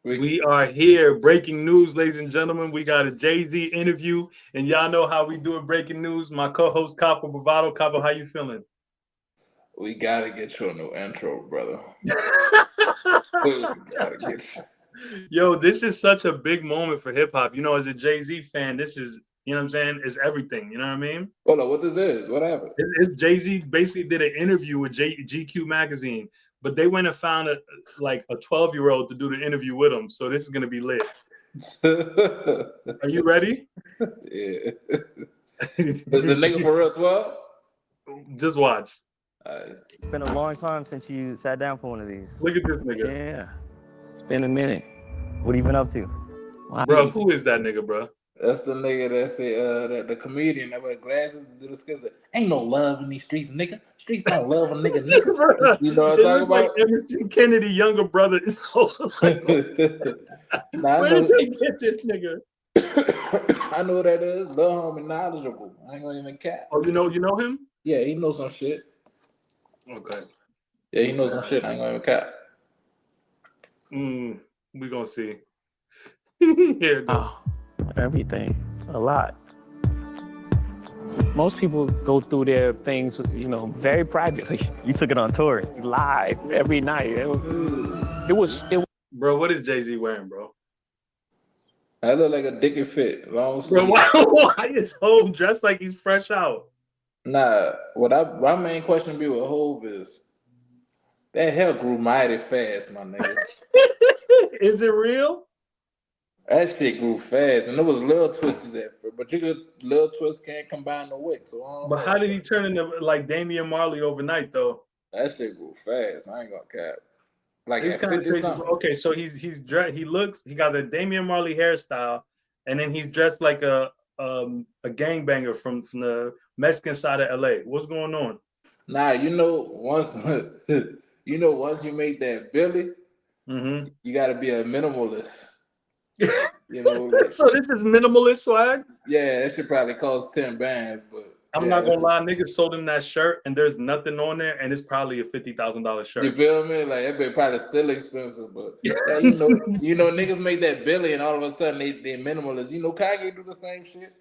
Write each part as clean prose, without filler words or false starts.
We are here. Breaking news, ladies and gentlemen. We got a Jay-Z interview, and y'all know how we do it. Breaking news. My co-host Capo Bravado. Capo, how you feeling? We gotta get you a new intro, brother. We gotta get you. Yo, this is such a big moment for hip hop. You know, as a Jay-Z fan, this is, you know what I'm saying? It's everything. You know what I mean? Hold on, what this is? What happened? It's Jay-Z basically did an interview with GQ magazine, but they went and found a 12-year-old to do the interview with him. So this is gonna be lit. Are you ready? Yeah. The nigga for real 12? Just watch. It's been a long time since you sat down for one of these. Look at this nigga. Yeah, it's been a minute. What have you been up to? Wow. Bro, who is that nigga, bro? That's the nigga that say that the comedian that wear glasses to discuss it. Ain't no love in these streets, nigga. Streets don't love a nigga. You know what I'm talking about? Like Emerson Kennedy, younger brother. Where did they get this nigga? I know what that is. Lil homie knowledgeable. I ain't gonna even cap. Oh, you know him? Yeah, he knows some shit. Okay. Yeah, he knows some shit. I ain't gonna even cap. We gonna see. Here it goes. Oh, everything. A lot. Most people go through their things, very privately. You took it on tour. Live every night. It was. Bro, what is Jay-Z wearing, bro? I look like a dick and fit. Long sleeve. Bro, why is Hov dressed like he's fresh out? Nah, my main question be with Hov is that hair grew mighty fast, my nigga. Is it real? That shit grew fast, and it was little twists at first, but little twists can't combine the wick. So, But how did he turn into like Damian Marley overnight, though? That shit grew fast. I ain't gonna cap. Like He's at kind of 50 crazy. something. Okay, so he's dressed. He got the Damian Marley hairstyle, and then he's dressed like a gangbanger from the Mexican side of LA. What's going on? Nah, once you make that Billy, you got to be a minimalist. So this is minimalist swag. Yeah, that should probably cost 10 bands, but I'm not gonna lie, niggas sold him that shirt and there's nothing on there, and it's probably a $50,000 shirt. You feel me? Like that be probably still expensive, but yeah, niggas make that Billy and all of a sudden they minimalist. Kanye do the same shit.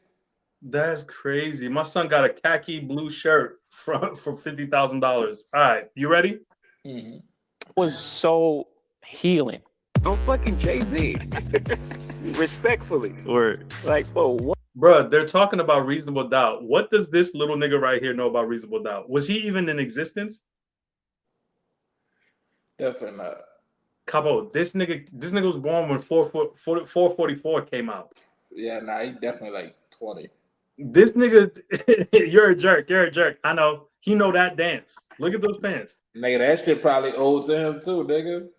That's crazy. My son got a khaki blue shirt for $50,000. All right, you ready? Mm-hmm. It was so healing. I'm fucking Jay-Z. Respectfully. Word. Like, what? Bruh, they're talking about Reasonable Doubt. What does this little nigga right here know about Reasonable Doubt? Was he even in existence? Definitely not. Capo, this nigga was born when 444 came out. Yeah, nah, he definitely like 20. This nigga, you're a jerk. I know. He know that dance. Look at those pants. Nigga, that shit probably old to him too, nigga.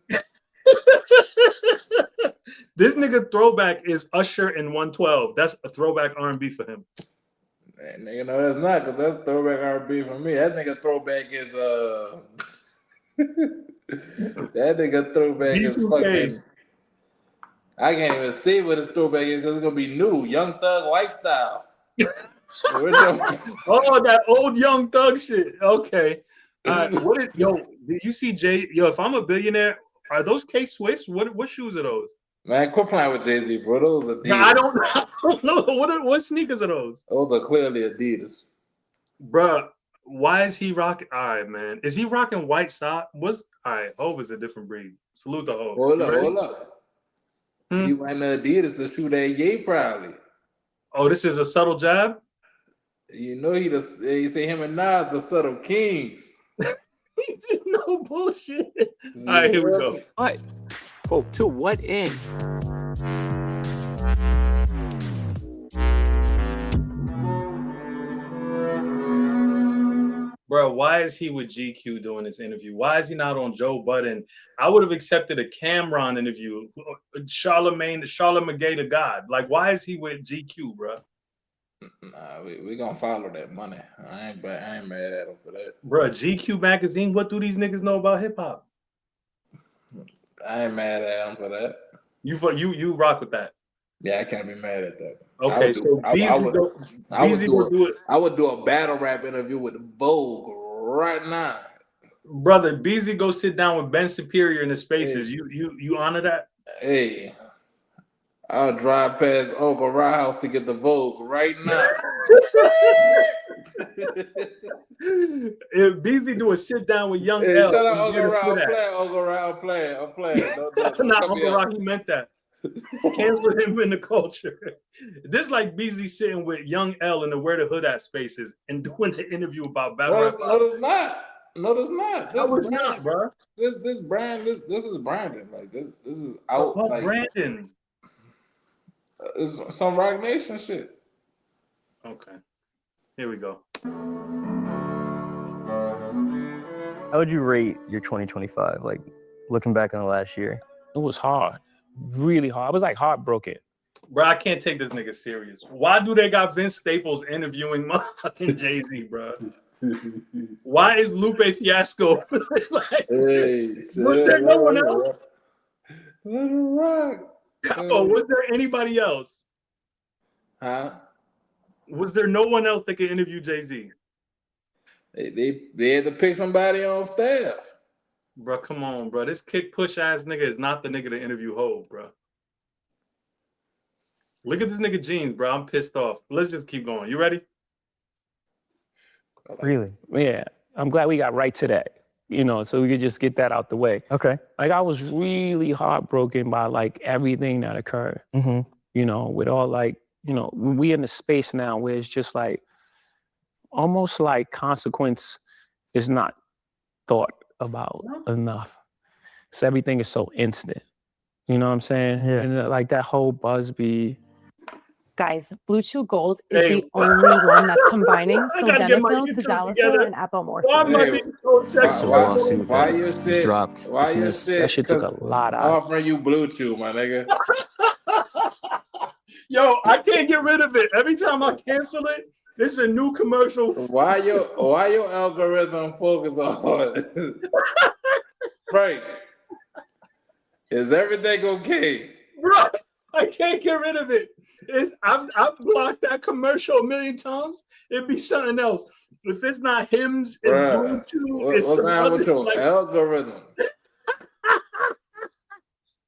This nigga throwback is Usher in 112. That's a throwback R&B for him. Man, nigga, no, that's not, because that's throwback R&B for me. That nigga throwback is that nigga throwback is fucking. I can't even see what his throwback is because it's gonna be new, Young Thug lifestyle. Oh, that old Young Thug shit. Okay. Did you see Jay? Yo, if I'm a billionaire, are those K-Swiss? What shoes are those? Man, quit playing with Jay-Z, bro. Those Adidas. No, I don't know. What sneakers are those? Those are clearly Adidas. Bruh, why is he rocking? All right, man. Is he rocking white sock? All right, Hov is a different breed. Salute to Hov. Hold up. He went to Adidas to shoot that Ye probably. Oh, this is a subtle jab? He say him and Nas the subtle kings. No bullshit. All right, here we go. What? Oh, to what end? Bro, why is he with GQ doing this interview? Why is he not on Joe Budden? I would have accepted a Cameron interview. Charlamagne the God. Like, why is he with GQ, bro? Nah, we gonna follow that money. I ain't mad at him for that. Bro, GQ magazine, what do these niggas know about hip hop? I ain't mad at him for that. You rock with that. Yeah, I can't be mad at that. Okay, I would do a battle rap interview with Vogue right now. Brother, Beasley go sit down with Ben Superior in the Spaces. You honor that? Hey, I'll drive past Uncle Rye House to get the Vogue right now. If Beasley do a sit down with Young Hey, L, shout out and Uncle get her Rye. for I'm that. playing, Uncle Rye. I'm playing. Don't Not cut me Uncle out. Rock, he meant that. Cancel him in the culture. This like Beasley sitting with Young L in the Where the Hood At spaces and doing an interview about battle rap. No, it's not. No, it's not. That was not, bro. This brand. This is Brandon. Like this is out. About Like Brandon. it's some Rock Nation shit. Okay. Here we go. How would you rate your 2025? Like looking back on the last year. It was hard, really hard. I was like heartbroken. Bro, I can't take this nigga serious. Why do they got Vince Staples interviewing motherfucking Jay-Z, bro? Why is Lupe Fiasco? Like, was there no one else? Let it rock. Capo, was there anybody else? Huh? Was there no one else that could interview Jay-Z? They had to pick somebody on staff. Bro, come on, bro. This kick push ass nigga is not the nigga to interview Hov, bro. Look at this nigga jeans, bro. I'm pissed off. Let's just keep going. You ready? Really? Yeah, I'm glad we got right to that, you know, so we could just get that out the way. Okay. Like I was really heartbroken by like everything that occurred, Mm-hmm. you know, with all like, you know, we in a space now where it's just like, almost like consequence is not thought about enough. So everything is so instant. You know what I'm saying? Yeah. And like that whole Busby. Guys, Blue Chew Gold is Hey. the only one that's combining I gotta get my sildenafil, YouTube together. tadalafil, and Why apomorphine. am I being so Why, sexual? why, lawsuit why that your was shit dropped, Why your dismissed. shit? That shit took 'Cause a lot out. offering you Blue Chew, my nigga. Yo, I can't get rid of it. Every time I cancel it, this is a new commercial. Why your algorithm focus on Frank? Is everything okay? Bro, I can't get rid of it. I've blocked that commercial a million times. It'd be something else. If it's not hymns, it's Bruh, Bluetooth. It's what's some wrong with other, your like, algorithm?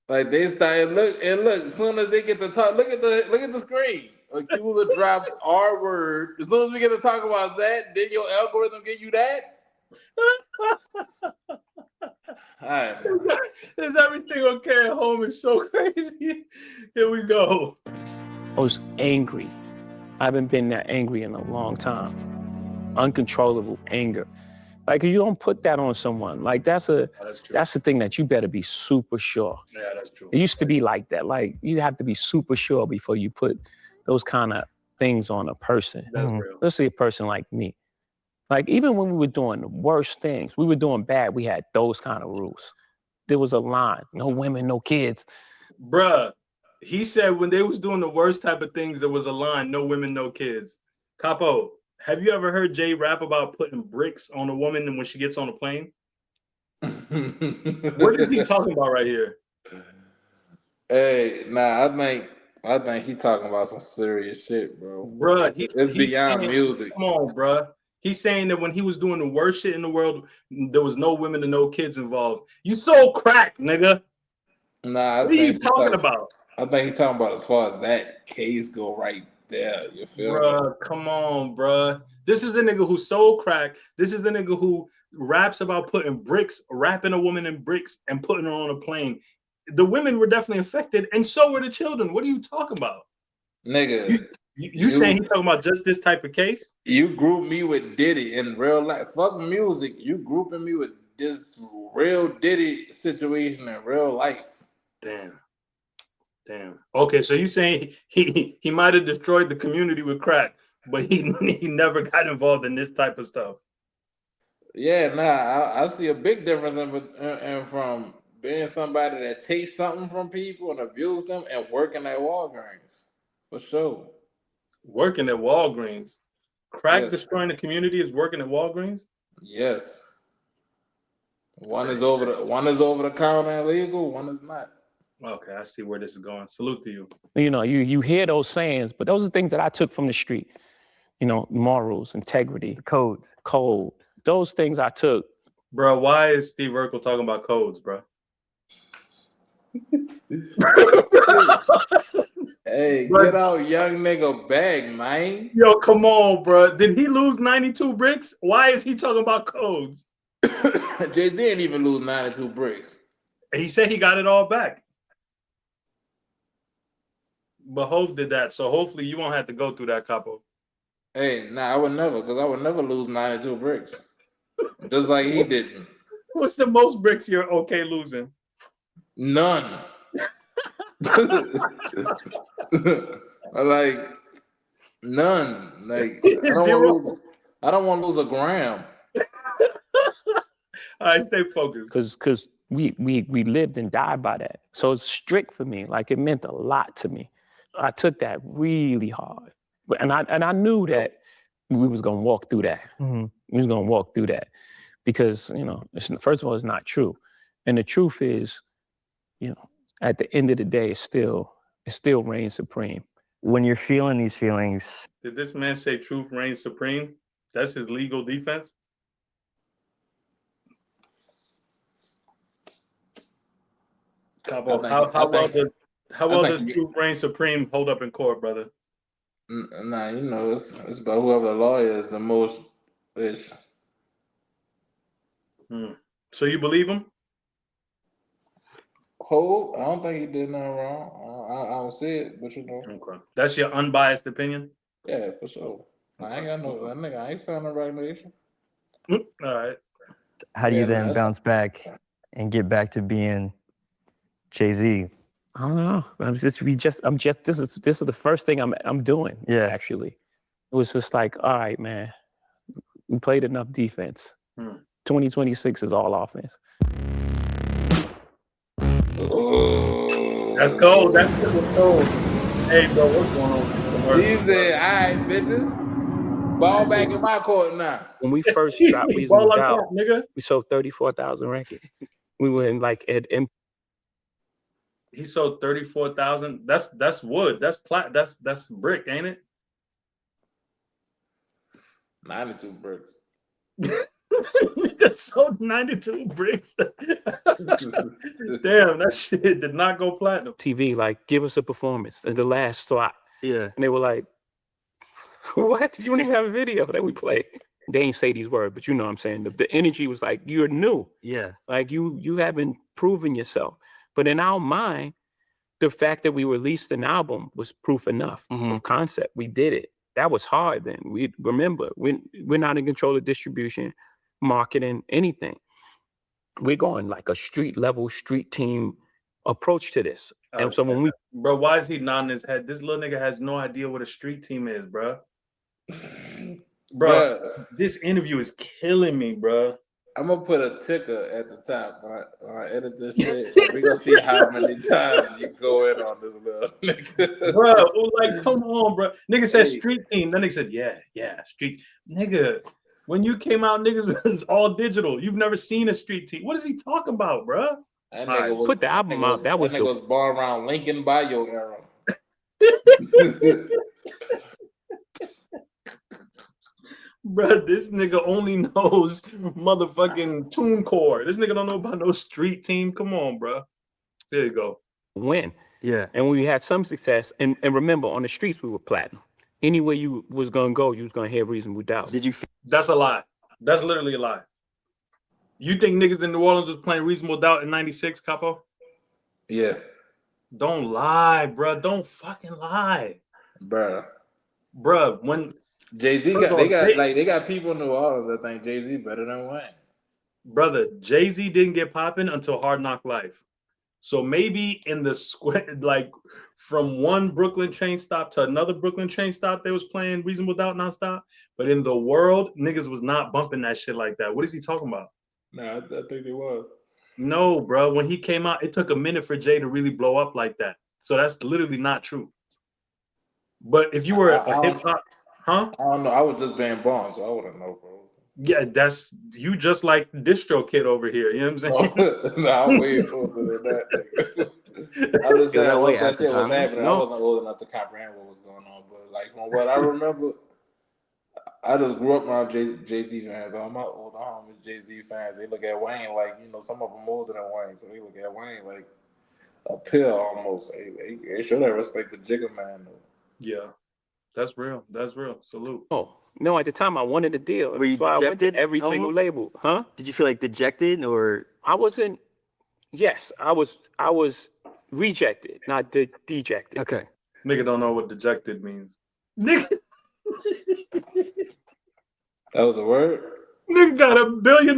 Like they start look, as soon as they get to talk, look at the screen. Accuser drops our word. As soon as we get to talk about that, then your algorithm give you that. All right, man. is everything okay at home? It's so crazy. Here we go. I was angry. I haven't been that angry in a long time. Uncontrollable anger. Like you don't put that on someone. Like that's That's true. the thing that you better be super sure. Yeah, that's true. It used to be like that. Like you have to be super sure before you put those kind of things on a person. That's Mhm. real. Especially a person like me. Like even when we were doing the worst things, we were doing bad, we had those kind of rules. There was a line, no women, no kids. Bruh, he said when they was doing the worst type of things, there was a line, no women, no kids. Capo, have you ever heard Jay rap about putting bricks on a woman when she gets on a plane? What is he talking about right here? Hey, nah, I think he talking about some serious shit, bro. Bruh, It's he's beyond saying- music. Come on, bruh. He's saying that when he was doing the worst shit in the world, there was no women and no kids involved. You sold crack, nigga. Nah, What are you talking about? I think he talking about as far as that case go right there. You feel me? Bruh, come on, bruh. This is the nigga who sold crack. This is the nigga who raps about putting bricks, wrapping a woman in bricks and putting her on a plane. The women were definitely affected, and so were the children. What are you talking about? Nigga, You saying he's talking about just this type of case? you group me with Diddy in real life. Fuck music. You grouping me with this real Diddy situation in real life. Damn. Okay, so you saying he might have destroyed the community with crack, but he never got involved in this type of stuff. Yeah, nah, I see a big difference in from being somebody that takes something from people and abuse them and working at Walgreens. For sure. Working at Walgreens. Crack Yes. destroying the community is working at Walgreens? Yes. One is over the counter and legal, one is not. Okay, I see where this is going. Salute to you. You know, you hear those sayings, but those are things that I took from the street. You know, morals, integrity, Code. code. Those things I took. Bro, why is Steve Urkel talking about codes, bro? Hey, But- get out, young nigga bag, man. Yo, come on, bro. Did he lose 92 bricks? Why is he talking about codes? Jay-Z didn't even lose 92 bricks. He said he got it all back. But Hov did that, so hopefully you won't have to go through that, Capo. Hey, nah, I would never, because I would never lose 92 bricks. Just like he didn't. What's the most bricks you're okay losing? None. Like none. Like Zero. I don't want to lose a gram. All right, stay focused. Because we lived and died by that. So it's strict for me. Like it meant a lot to me. I took that really hard. And I knew that we was gonna walk through that. Mm-hmm. We was gonna walk through that. Because, first of all, it's not true. And the truth is, at the end of the day, it still reigns supreme. When you're feeling these feelings, Did this man say truth reigns supreme? That's his legal defense? Cabo, how well does truth reign supreme hold up in court, brother? Nah, it's about whoever the lawyer is the most. So you believe him? Hope, I don't think he did nothing wrong. I don't see it, but Okay. That's your unbiased opinion? Yeah, for sure. I ain't got no that nigga. I ain't signing regulation. All right. how do you then bounce back and get back to being Jay-Z? I don't know. This is the first thing I'm doing. Yeah. Actually, it was just like, all right, man, we played enough defense. 2026 is all offense. That's cold. That's cold. Hey, bro, what's going on? He said, all right, bitches, ball back in my court now. When we first dropped Reasonable Doubt, nigga. we sold 34,000 records. We were in like He sold 34,000. That's wood. That's brick, ain't it? 92 bricks. Sold 92 bricks. Damn, that shit did not go platinum. TV, like, give us a performance in the last slot. Yeah. And they were like, what? You don't even have a video that we play. They ain't say these words, but you know what I'm saying. The energy was like, you're new. Yeah. Like you haven't proven yourself. But in our mind, the fact that we released an album was proof enough of concept. We did it. That was hard then. We remember, we're not in control of distribution, marketing, anything. We're going like a street level, street team approach to this. And so when bro, why is he nodding his head? This little nigga has no idea what a street team is, bro. Bro, this interview is killing me, bro. I'm gonna put a ticker at the top when I edit this shit. We're gonna see how many times you go in on this little nigga. Bro, like, come on, bro. Nigga said street team. Then they said, yeah, street. Nigga, when you came out, niggas was all digital. You've never seen a street team. What is he talking about, bro? That nigga was, put the album out. That was born around Lincoln Bayou era. Bro, this nigga only knows motherfucking TuneCore. This nigga don't know about no street team. Come on, bro. There you go. Win. Yeah. And we had some success. And remember, on the streets, we were platinum. Anywhere you was going to go, you was going to hear Reasonable Doubt. That's a lie. That's literally a lie. You think niggas in New Orleans was playing Reasonable Doubt in 96, Capo? Yeah. Don't lie, bro. Don't fucking lie. Bruh. Bruh, when Jay-Z they got people in New Orleans that think Jay-Z better than Wayne. Brother, Jay-Z didn't get popping until Hard Knock Life. So maybe in the square, like from one Brooklyn chain stop to another Brooklyn chain stop, they was playing Reasonable Doubt nonstop. But in the world, niggas was not bumping that shit like that. What is he talking about? Nah, I think they was. No, bro. When he came out, it took a minute for Jay to really blow up like that. So that's literally not true. But if you were a hip hop, huh? I don't know. I was just being born, so I wouldn't know, bro. Yeah, that's you just like Distro Kid over here. You know what I'm saying? Nah, I'm way older than that. I was that way that shit was happening. I wasn't old enough to comprehend what was going on. But like from what I remember, I just grew up around Jay-Z fans. All my older homies Jay-Z fans. They look at Wayne like, some of them older than Wayne. So they look at Wayne like a pill almost. They should have respect the Jigga Man though. Yeah, that's real. That's real. Salute. Oh no! At the time, I wanted a deal. Were you That's why I went to dejected, every single Elmo? label, huh? Did you feel like dejected or? I wasn't. Yes, I was rejected, not dejected. Okay. Nigga don't know what dejected means. Nigga, That was a word. nigga got $1 billion.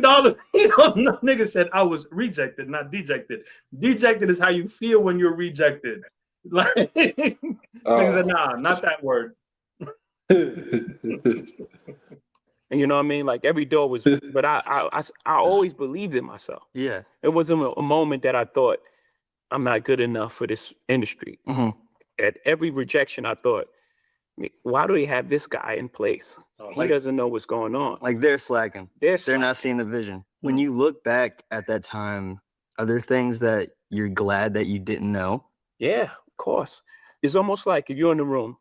You know, no, nigga said I was rejected, not dejected. Dejected is how you feel when you're rejected. Like, nigga said, nah, not that word. And you know what I mean? Like every door was, but I always believed in myself. Yeah. It wasn't a moment that I thought I'm not good enough for this industry. Mm-hmm. At every rejection, I thought, why do they have this guy in place? He doesn't know what's going on. Like they're slacking. They're not seeing the vision. When you look back at that time, are there things that you're glad that you didn't know? Yeah, of course. It's almost like if you're in the room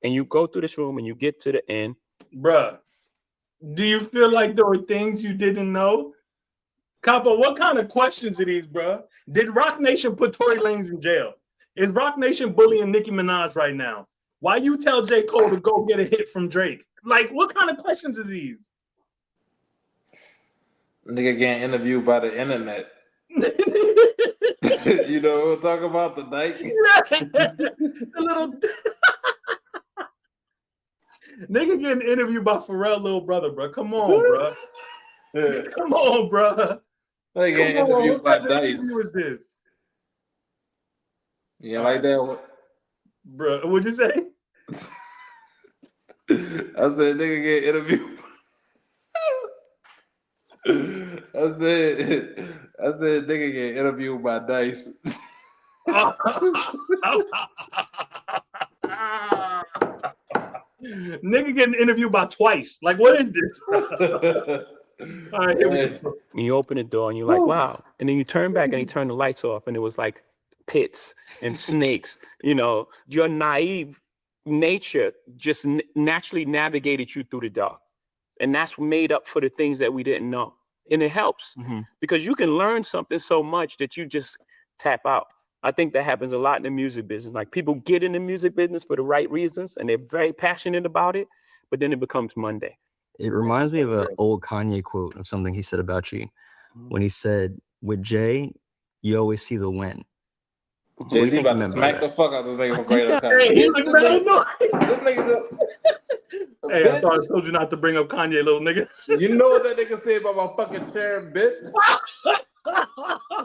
and you go through this room and you get to the end. Bruh, do you feel like there were things you didn't know? Capo, what kind of questions are these, bruh? Did Rock Nation put Tory Lanez in jail? Is Rock Nation bullying Nicki Minaj right now? Why you tell J. Cole to go get a hit from Drake? Like, what kind of questions are these? Nigga getting interviewed by the internet. You know, we'll talk about the Nike. The little nigga getting interviewed by Pharrell little brother, bro. Come on, bro. Come on, bro. Nigga getting interviewed by What Dice. interview is this? Yeah, like that one. Bro, what'd you say? I said nigga get interviewed. I said nigga get interviewed by Dice. Nigga getting interviewed by twice. Like, what is this? All right, here we go. And you open the door and you're like, wow. And then you turn back and you turn the lights off and it was like pits and snakes. You know, your naive nature just naturally navigated you through the dark. And that's made up for the things that we didn't know. And it helps because you can learn something so much that you just tap out. I think that happens a lot in the music business. Like people get in the music business for the right reasons and they're very passionate about it, but then it becomes Monday. It reminds me of an old Kanye quote of something he said about you when he said, with Jay, you always see the win. Jay-Z about to smack the fuck out of this nigga for Great Up Hey, he's like, no. This nigga. Hey, I thought I told you not to bring up Kanye, little nigga. You know what that nigga said about my fucking chair, bitch?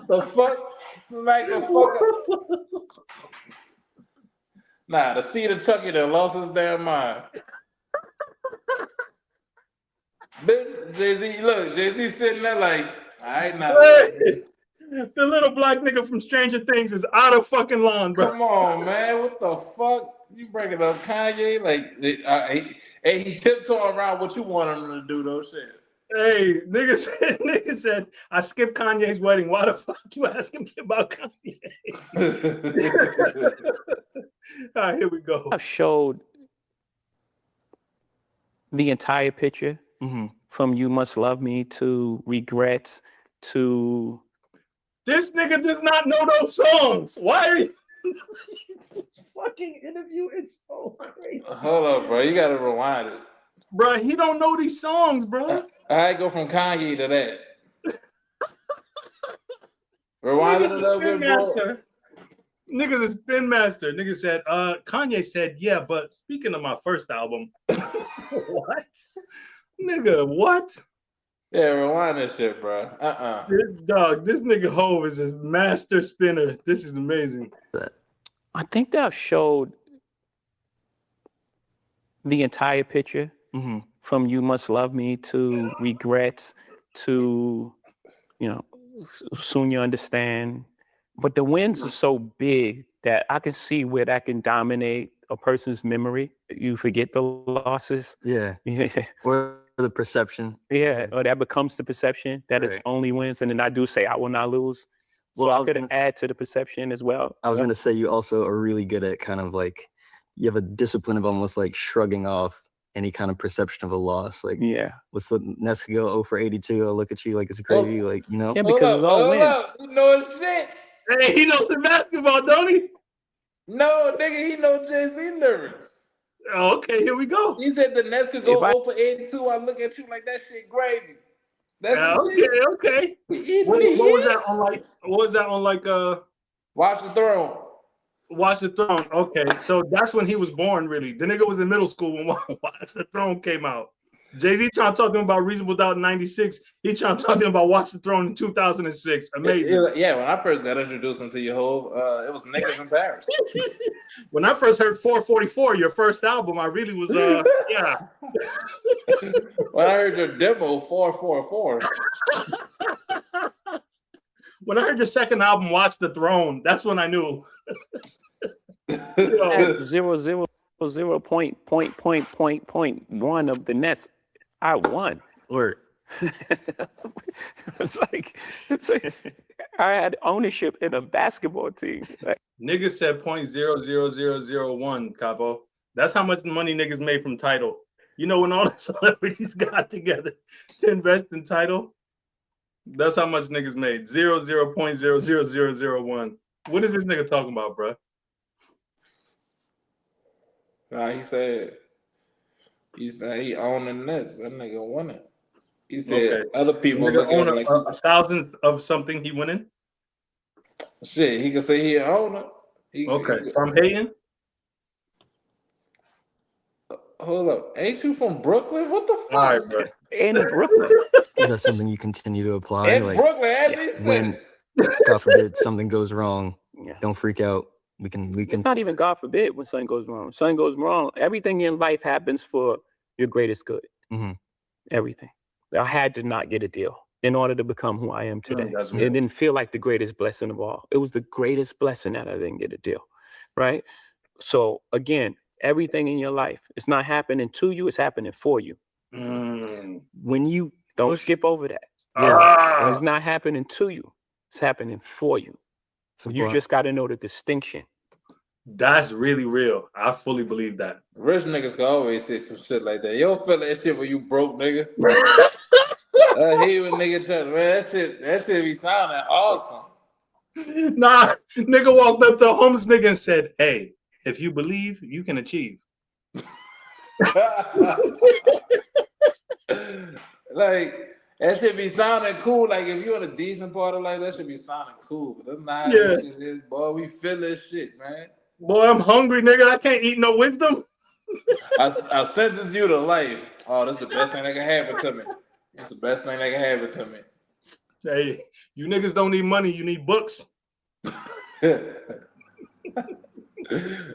The fuck? Smack the fuck up. Nah, the seed of Chucky that lost his damn mind. Bitch, Jay-Z, look, Jay-Z sitting there like, I ain't not. Hey, the little black nigga from Stranger Things is out of fucking line, bro. Come on, man. What the fuck? You bringing up Kanye? Like, he tiptoeing around what you want him to do, though, shit. Hey, nigga said, I skipped Kanye's wedding. Why the fuck you asking me about Kanye? All right, here we go. I've showed the entire picture from You Must Love Me to Regrets to... This nigga does not know those songs. Why are you... This fucking interview is so crazy. Hold up, bro. You gotta rewind it. Bro, he don't know these songs, bro. I go from Kanye to that. Rewind it a little bit, bro. Niggas is spin master. Nigga said, Kanye said, yeah, but speaking of my first album. What? Nigga, what? Yeah, rewind that shit, bro. This nigga Hov is a master spinner. This is amazing. I think that I've showed the entire picture from You Must Love Me to Regrets to, Soon You Understand. But the wins are so big that I can see where that can dominate a person's memory. You forget the losses. Yeah. Or the perception. Yeah, or that becomes the perception that it's only wins. And then I do say, I will not lose. So well, I could add to the perception as well. I was going to say, you also are really good at kind of like, you have a discipline of almost like shrugging off any kind of perception of a loss. Like, what's the Nets go 0 for 82? I'll look at you like it's crazy. Like, Yeah, because it's all wins. You know it's shit. Hey, he knows some basketball, don't he? No, nigga, he know Jay-Z lyrics. Oh, okay, here we go. He said the Nets could go over 82. I look at you like that shit gravy. That's okay. What was that on like? What was that on like? Watch the Throne. Watch the Throne. Okay, so that's when he was born. Really, the nigga was in middle school when Watch the Throne came out. Jay-Z trying to talk to him about Reasonable Doubt in '96. He trying to talk to him about Watch the Throne in 2006. Amazing. Yeah, when I first got introduced into your whole, it was Niggas in Paris. When I first heard 444, your first album, I really was yeah. When I heard your demo 444. When I heard your second album, Watch the Throne, that's when I knew. .0.1 of the Nets, I won. Or it's like I had ownership in a basketball team. Niggas said .00001, Capo. That's how much money niggas made from Tidal. You know, when all the celebrities got together to invest in Tidal, that's how much niggas made. 0.000001. What is this nigga talking about, bro? Nah, he said he owned the Nets. That nigga won it. He said other people look own at like 1,000 of something he winning. Shit, he could say he own it. From Hayen. Hold up, ain't you from Brooklyn? What the fuck? All right, bro. In Brooklyn. is that something you continue to apply? In Brooklyn, when God forbid something goes wrong, Yeah. don't freak out. We can. It's not even God forbid when something goes wrong. Something goes wrong. Everything in life happens for your greatest good. Mm-hmm. Everything. I had to not get a deal in order to become who I am today. That's It weird. didn't feel like the greatest blessing of all. It was the greatest blessing that I didn't get a deal. Right? So again, everything in your life, it's not happening to you, it's happening for you. When you Don't skip over that. It's not happening to you, it's happening for you. So you just got to know the distinction. That's really real. I fully believe that. Rich niggas can always say some shit like that. You don't feel that shit when you broke, nigga. I hate when niggas try, man. That shit be sounding awesome. Nah, nigga walked up to a homeless nigga and said, "Hey, if you believe, you can achieve." Like that should be sounding cool. Like if you're in a decent part of life, that should be sounding cool. But that's not how this shit is, boy. We feel this shit, man. Boy, I'm hungry, nigga. I can't eat no wisdom. I sentence you to life. Oh, that's the best thing that can happen to me. That's the best thing that can happen to me. Hey, you niggas don't need money. You need books.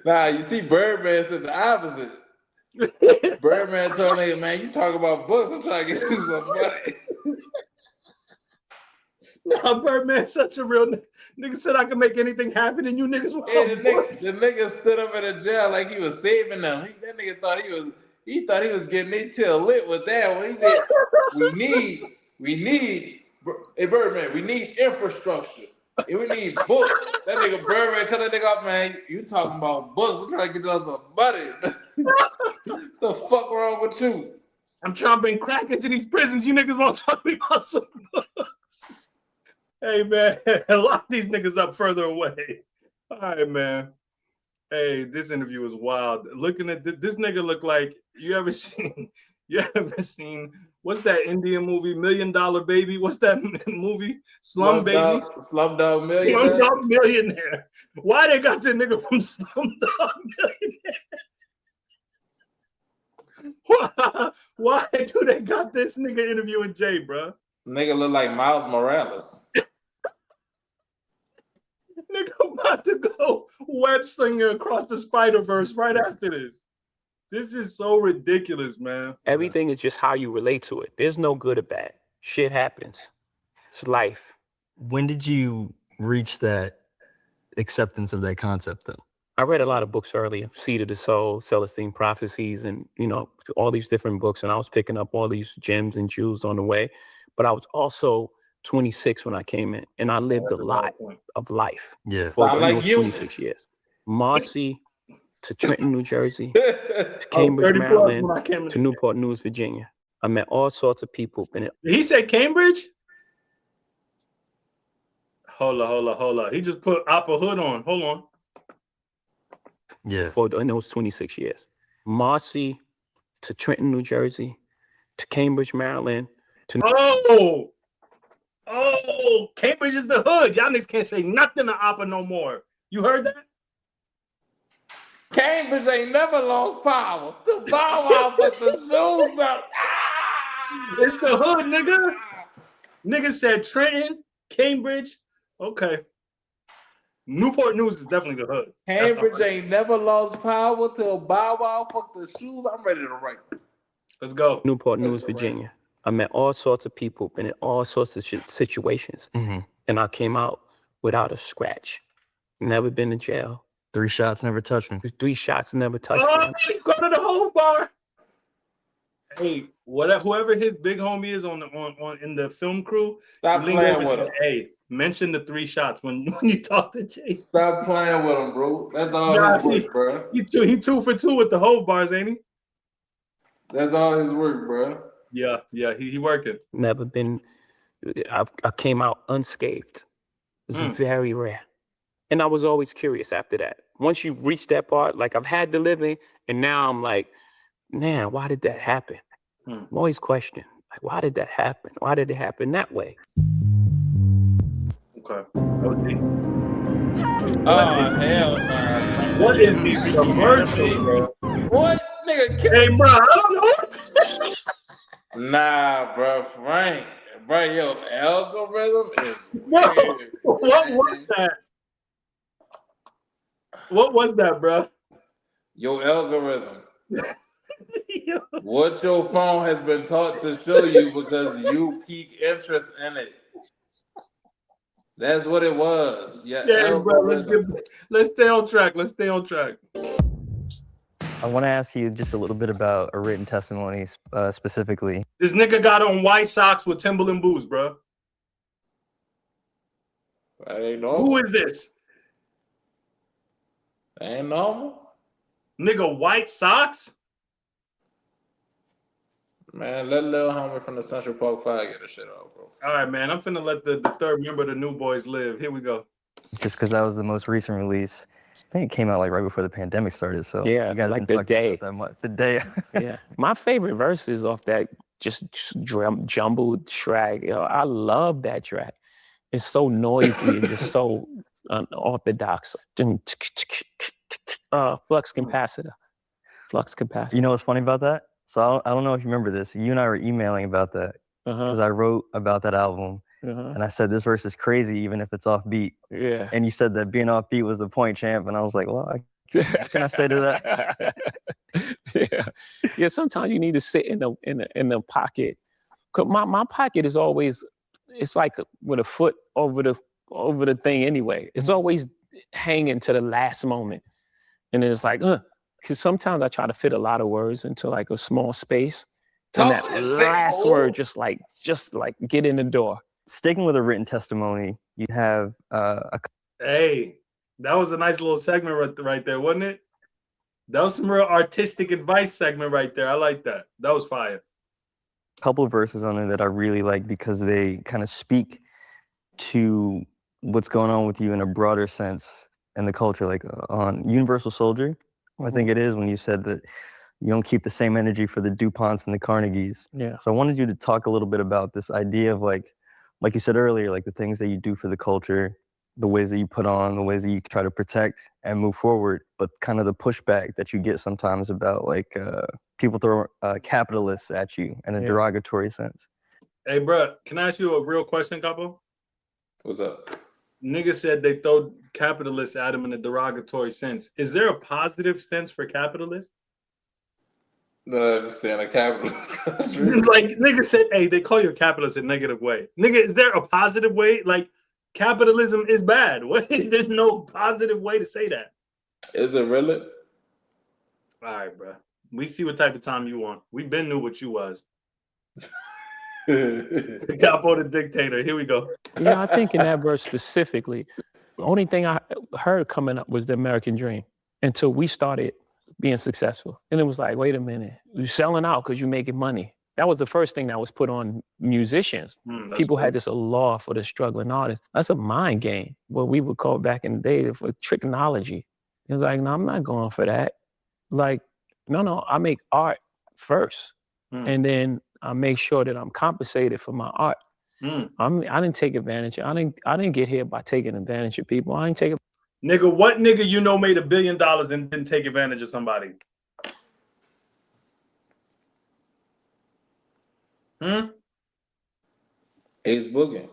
Nah, you see, Birdman said the opposite. Birdman told me, man, you talk about books, I'm trying to get you some money. Nah, Birdman's such a real nigga. Nigga said I can make anything happen, and you niggas want the nigga stood up in the jail like he was saving them. That nigga thought he was getting their tail lit with that one. He said, we need, hey Birdman, we need infrastructure. And we need books. That nigga Birdman cut that nigga up, man. You talking about books? I'm trying to get us some money. The fuck wrong with you? I'm trying to bring crack into these prisons. You niggas won't talk to me about some books. Hey, man, lock these niggas up further away. All right, man. Hey, this interview was wild. Looking at this nigga look like you ever seen, what's that Indian movie, $1 Million Baby? What's that movie? Slumdog Millionaire. Slumdog Millionaire. Why they got the nigga from Slumdog Millionaire? Why do they got this nigga interviewing Jay, bro? Nigga look like Miles Morales. Nigga about to go web slinger across the Spider-Verse right after this. This is so ridiculous, man. Everything is just how you relate to it. There's no good or bad. Shit happens. It's life. When did you reach that acceptance of that concept, though? I read a lot of books earlier, Seed of the Soul, Celestine Prophecies, and, all these different books. And I was picking up all these gems and jewels on the way. But I was also 26 when I came in, and I lived a lot of life. Yeah. For almost 26 years. Marcy to Trenton, New Jersey, to Cambridge, Maryland, to Newport News, Virginia. I met all sorts of people. Did he say Cambridge? Hold on. He just put Appa Hood on. Hold on. Yeah. In those 26 years. Marcy to Trenton, New Jersey, to Cambridge, Maryland. Oh, Cambridge is the hood. Y'all niggas can't say nothing to Appa no more. You heard that? Cambridge ain't never lost power. The Bow Wow, but the shoes up. It's the hood, nigga. Nigga said Trenton, Cambridge. Okay. Newport News is definitely the hood. Cambridge ain't never lost power till Bow Wow fuck the shoes. I'm ready to write. Let's go. Newport News, Virginia. I met all sorts of people, been in all sorts of situations. Mm-hmm. And I came out without a scratch. Never been in jail. 3 shots never touched me. 3 shots never touched me. He's going to the whole bar. Hey, whoever his big homie is on in the film crew, stop playing with him. Hey, mention the 3 shots when you talk to Jay. Stop playing with him, bro. That's all his work, bro. He 2 for 2 with the whole bars, ain't he? That's all his work, bro. Yeah, he working. Never been. I came out unscathed. It was very rare, and I was always curious after that. Once you reach that part, like I've had the living, and now I'm like, man, why did that happen? I'm always questioning, like, why did that happen? Why did it happen that way? Okay. Oh hell no! What is these commercials, bro? What nigga? Hey, bro, I don't know. Nah, bro, Frank, bro, your algorithm is weird. What was that? What was that, bro? Your algorithm. What your phone has been taught to show you because you pique interest in it. That's what it was. Yeah, bro. Let's stay on track. I want to ask you just a little bit about a written testimony specifically. This nigga got on white socks with Timberland boots, bro. That ain't normal. Who is this? That ain't normal. Nigga, white socks? Man, let Lil Homie from the Central Park 5 get the shit off, bro. All right, man. I'm finna let the third member of the New Boys live. Here we go. Just because that was the most recent release. I think it came out like right before the pandemic started. So yeah, you guys like the day. The day. Yeah, my favorite verses off that just jumbled track. I love that track. It's so noisy and just so unorthodox. Flux capacitor. You know what's funny about that? So I don't know if you remember this. You and I were emailing about that because I wrote about that album. And I said, this verse is crazy, even if it's offbeat. Yeah. And you said that being offbeat was the point, champ. And I was like, well, what can I say to that? Yeah. Sometimes you need to sit in the pocket. Cause my pocket is always, it's like with a foot over the thing anyway. It's always hanging to the last moment. And it's like, because sometimes I try to fit a lot of words into like a small space. And that last word just like get in the door. Sticking with a written testimony, you have Hey, that was a nice little segment right there, wasn't it? That was some real artistic advice segment right there. I like that. That was fire. A couple of verses on there that I really like because they kind of speak to what's going on with you in a broader sense in the culture, like on Universal Soldier. I think it is when you said that you don't keep the same energy for the DuPonts and the Carnegies. Yeah. So I wanted you to talk a little bit about this idea of like you said earlier, like the things that you do for the culture, the ways that you put on, the ways that you try to protect and move forward, but kind of the pushback that you get sometimes about like people throw capitalists at you in a derogatory sense. Hey, bro, can I ask you a real question, Capo? What's up? Nigga said they throw capitalists at him in a derogatory sense. Is there a positive sense for capitalists? No, I understand a capitalist. Like nigga said, hey, they call you a capitalist in a negative way. Nigga, is there a positive way? Like capitalism is bad. What? There's no positive way to say that. Is it really? All right, bro. We see what type of time you want. We been knew what you was. Capo the dictator. Here we go. Yeah, I think in that verse specifically, the only thing I heard coming up was the American dream until we started being successful. And it was like, wait a minute, you're selling out because you're making money. That was the first thing that was put on musicians. People had this law for the struggling artist. That's a mind game. What we would call back in the day for tricknology. It was like, no, I'm not going for that. Like, no, I make art first. And then I make sure that I'm compensated for my art. I didn't take advantage. I didn't get here by taking advantage of people. I ain't taking. Nigga, what nigga you know made $1 billion and didn't take advantage of somebody? Ace Boogie.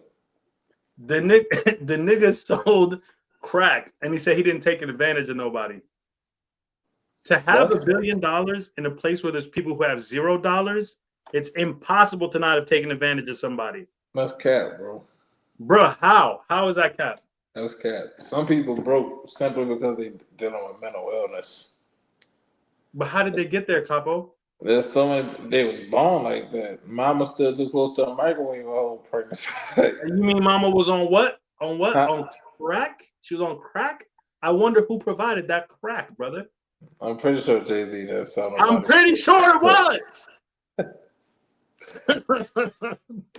The nigga sold crack and he said he didn't take advantage of nobody. To have $1 billion in a place where there's people who have $0, it's impossible to not have taken advantage of somebody. That's cap, bro. Bruh, how? How is that cap? That's cap. Some people broke simply because they dealing with mental illness. But how did they get there, Capo? There's so many. They was born like that. Mama stood too close to a microwave her whole pregnancy. You mean Mama was on what? On what? On crack? She was on crack? I wonder who provided that crack, brother. I'm pretty sure Jay-Z does something. I'm pretty sure it was.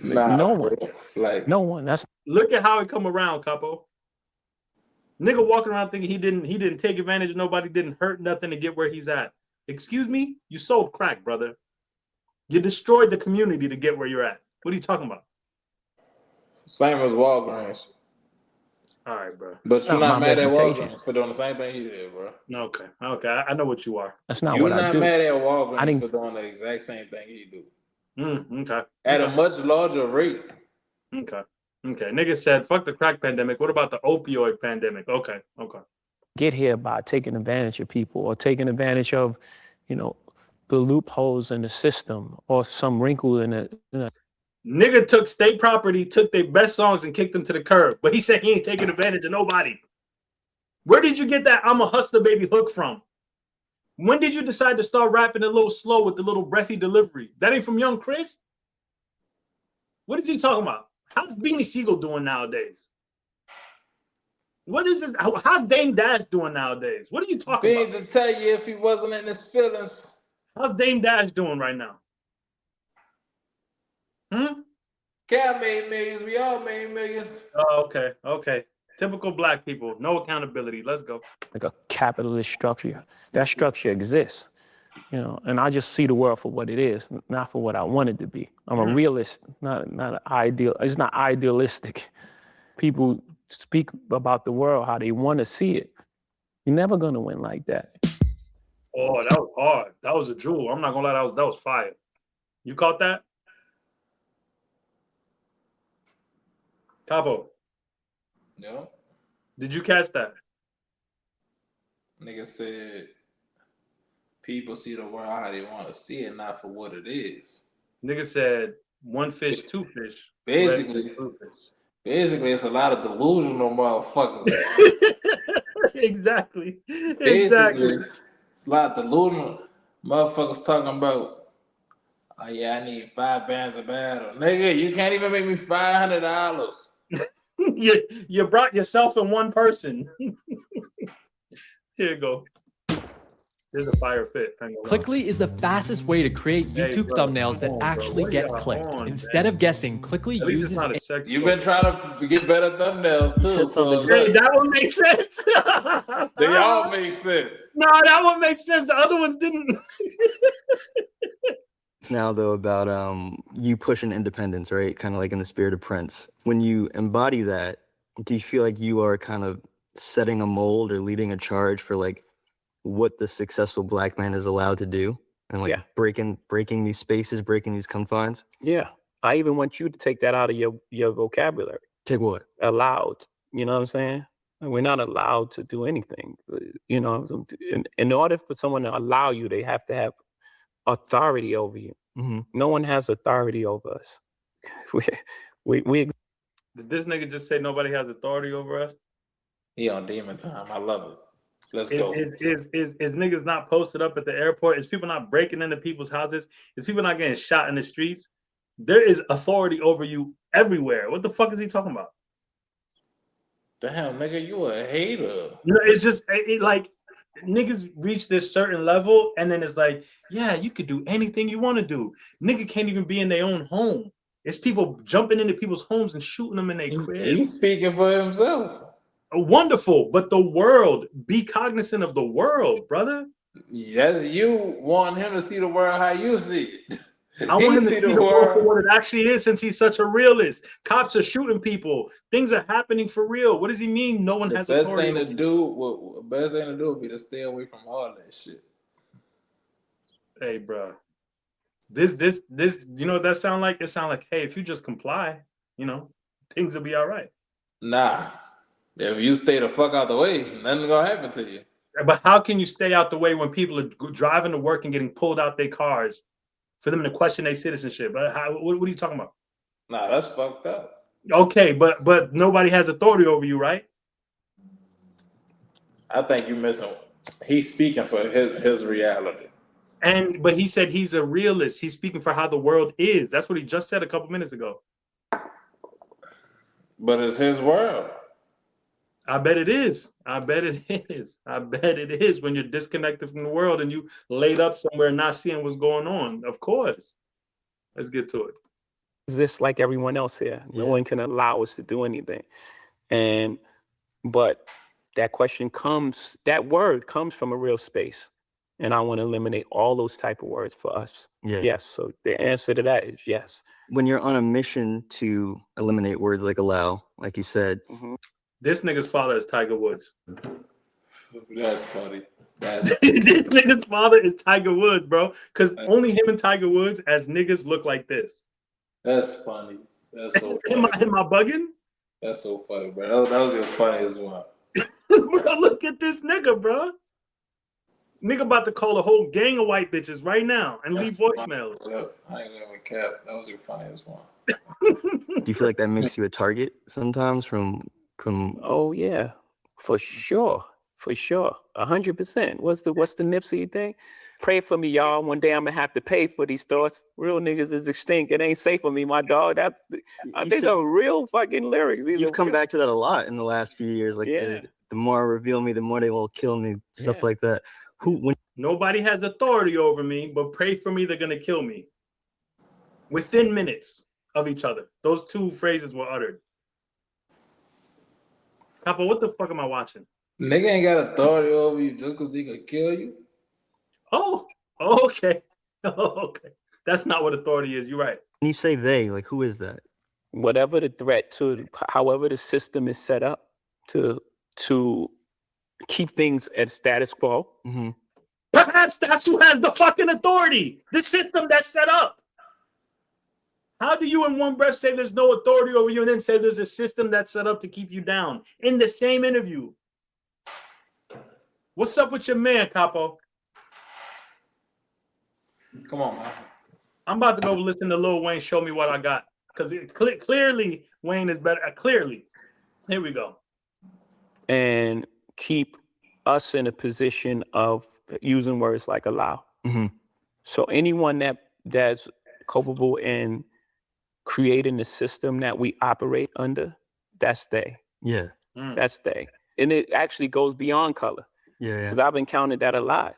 Nah, no one. Like no one. That's look at how it come around, Capo. Nigga walking around thinking he didn't take advantage of nobody, didn't hurt nothing to get where he's at. Excuse me? You sold crack, brother. You destroyed the community to get where you're at. What are you talking about? Same as Walgreens. All right, bro. But you're not mad at Walgreens for doing the same thing he did, bro. Okay. I know what you are. That's not what I do. You're not mad at Walgreens for doing the exact same thing he do. Okay. At a much larger rate. Okay. Nigga said, fuck the crack pandemic. What about the opioid pandemic? Okay. Get here by taking advantage of people or taking advantage of, the loopholes in the system or some wrinkle in it. Nigga took state property, took their best songs and kicked them to the curb. But he said he ain't taking advantage of nobody. Where did you get that I'm a hustler baby hook from? When did you decide to start rapping a little slow with the little breathy delivery? That ain't from Young Chris? What is he talking about? How's Beanie Siegel doing nowadays? What is this? How's Dame Dash doing nowadays? What are you talking about? To tell you if he wasn't in his feelings. How's Dame Dash doing right now? Cal made millions. We all made millions. Oh, okay. Typical black people. No accountability. Let's go. Like a capitalist structure. That structure exists. And I just see the world for what it is, not for what I want it to be. I'm a realist, not an ideal. It's not idealistic. People speak about the world how they want to see it. You're never gonna win like that. Oh, that was hard. That was a jewel. I'm not gonna lie, that was fire. You caught that? Capo. No. Did you catch that? Nigga said people see the world how they want to see it, not for what it is. Nigga said one fish, two fish. Basically, it's a lot of delusional motherfuckers. Exactly. It's a lot of delusional motherfuckers talking about, oh yeah, I need 5 bands of battle. Nigga, you can't even make me $500. You brought yourself in one person. Here you go. There's a fire pit. Clickly is the fastest way to create YouTube thumbnails that actually get clicked. Instead of guessing, Clickly uses. You've been trying to get better thumbnails too. Hey, that one makes sense. They all make sense. No, that one makes sense. The other ones didn't. It's now though about you pushing independence, right? Kind of like in the spirit of Prince. When you embody that, do you feel like you are kind of setting a mold or leading a charge for like what the successful black man is allowed to do, and like breaking these spaces, breaking these confines? Yeah, I even want you to take that out of your vocabulary. Take what? Allowed. You know what I'm saying? We're not allowed to do anything. In order for someone to allow you, they have to have authority over you. Mm-hmm. No one has authority over us. we Did this nigga just say nobody has authority over us? He on demon time. I love it. Let's go. Is niggas not posted up at the airport? Is people not breaking into people's houses? Is people not getting shot in the streets? There is authority over you everywhere. What the fuck is he talking about? Damn, nigga, you a hater. It's just like niggas reach this certain level, and then it's like, yeah, you could do anything you want to do. Nigga can't even be in their own home. It's people jumping into people's homes and shooting them in their crib. He's speaking for himself. Wonderful, but the world, be cognizant of the world, brother. Yes, you want him to see the world how you see it. I want him to see the world for what it actually is, since he's such a realist. Cops are shooting people. Things are happening for real. What does he mean? No one has authority. Best thing to do would be to stay away from all that shit. Hey, bro. This, you know what that sound like? It sound like, hey, if you just comply, you know, things will be all right. Nah. If you stay the fuck out the way, nothing's gonna happen to you. But how can you stay out the way when people are driving to work and getting pulled out their cars for them to question their citizenship? What are you talking about? Nah, that's fucked up. Okay, but nobody has authority over you, right? I think you're missing. He's speaking for his reality. But he said he's a realist. He's speaking for how the world is. That's what he just said a couple minutes ago. But it's his world. I bet it is. I bet it is. I bet it is when you're disconnected from the world and you laid up somewhere not seeing what's going on. Of course. Let's get to it. Just like everyone else here. No one can allow us to do anything. But that question comes, that word comes from a real space. And I want to eliminate all those type of words for us. Yeah. Yes. So the answer to that is yes. When you're on a mission to eliminate words like allow, like you said. Mm-hmm. This nigga's father is Tiger Woods. That's funny. This nigga's father is Tiger Woods, bro. Because only him and Tiger Woods as niggas look like this. That's funny. That's so funny. Am I bugging? That's so funny, bro. That was your funniest one. Bro, look at this nigga, bro. Nigga about to call a whole gang of white bitches right now and leave voicemails. I ain't gonna cap. That was your funniest one. Do you feel like that makes you a target sometimes from? Oh yeah, for sure. 100%. What's the Nipsey thing? Pray for me, y'all. One day I'm gonna have to pay for these thoughts. Real niggas is extinct. It ain't safe for me, my dog. These are real fucking lyrics. You've come back to that a lot in the last few years. Like the more reveal me, the more they will kill me. Stuff like that. Nobody has authority over me, but pray for me, they're gonna kill me. Within minutes of each other. Those two phrases were uttered. Papa, what the fuck am I watching? Nigga ain't got authority over you just because they gonna kill you. Oh, okay. Okay. That's not what authority is. You're right. When you say they, like who is that? Whatever the threat to, however the system is set up to keep things at status quo. Mm-hmm. Perhaps that's who has the fucking authority. The system that's set up. How do you in one breath say there's no authority over you and then say there's a system that's set up to keep you down in the same interview? What's up with your man, Capo? Come on, man. I'm about to go listen to Lil Wayne Show Me What I Got. Because clearly Wayne is better. Clearly. Here we go. And keep us in a position of using words like allow. Mm-hmm. So anyone that's culpable in creating the system that we operate under, that's they. Yeah. That's they. And it actually goes beyond color. Yeah. Because I've encountered that a lot.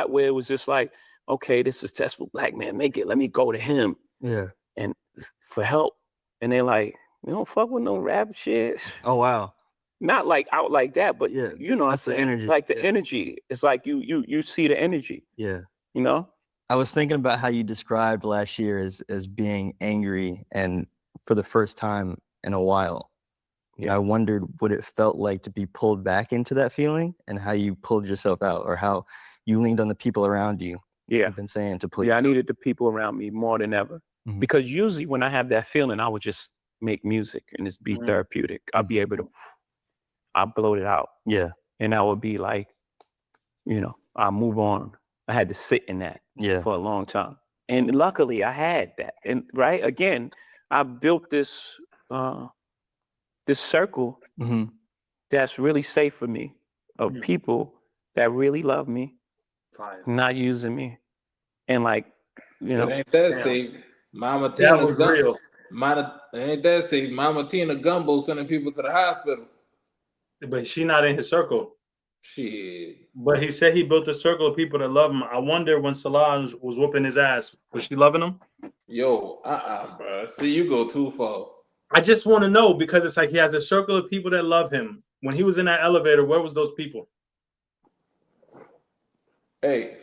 Where it was just like, okay, this successful black man, make it. Let me go to him. Yeah. And for help. And they're like, we don't fuck with no rap shit. Oh, wow. Not like out like that, but you know, that's the energy. Like the energy. It's like you see the energy. Yeah. You know? I was thinking about how you described last year as being angry and for the first time in a while. Yeah. I wondered what it felt like to be pulled back into that feeling and how you pulled yourself out or how you leaned on the people around you. Yeah. I've been saying to pull you I out. needed the people around me more than ever. Mm-hmm. Because usually when I have that feeling, I would just make music and it's be therapeutic. I'll be able to, I bloat it out. Yeah. And I would be like, you know, I'll move on. I had to sit in that for a long time. And luckily I had that. And right, again, I built this this circle that's really safe for me of people that really love me, not using me. And like, you know. Ain't that safe? Mama Tina real. Ain't that safe? Mama Tina Gumbo sending people to the hospital. But she not in his circle. Shit. But he said he built a circle of people that love him. I wonder when Solange was whooping his ass, was she loving him? Yo, bro. See, you go too far. I just want to know because it's like he has a circle of people that love him. When he was in that elevator, where was those people? Hey,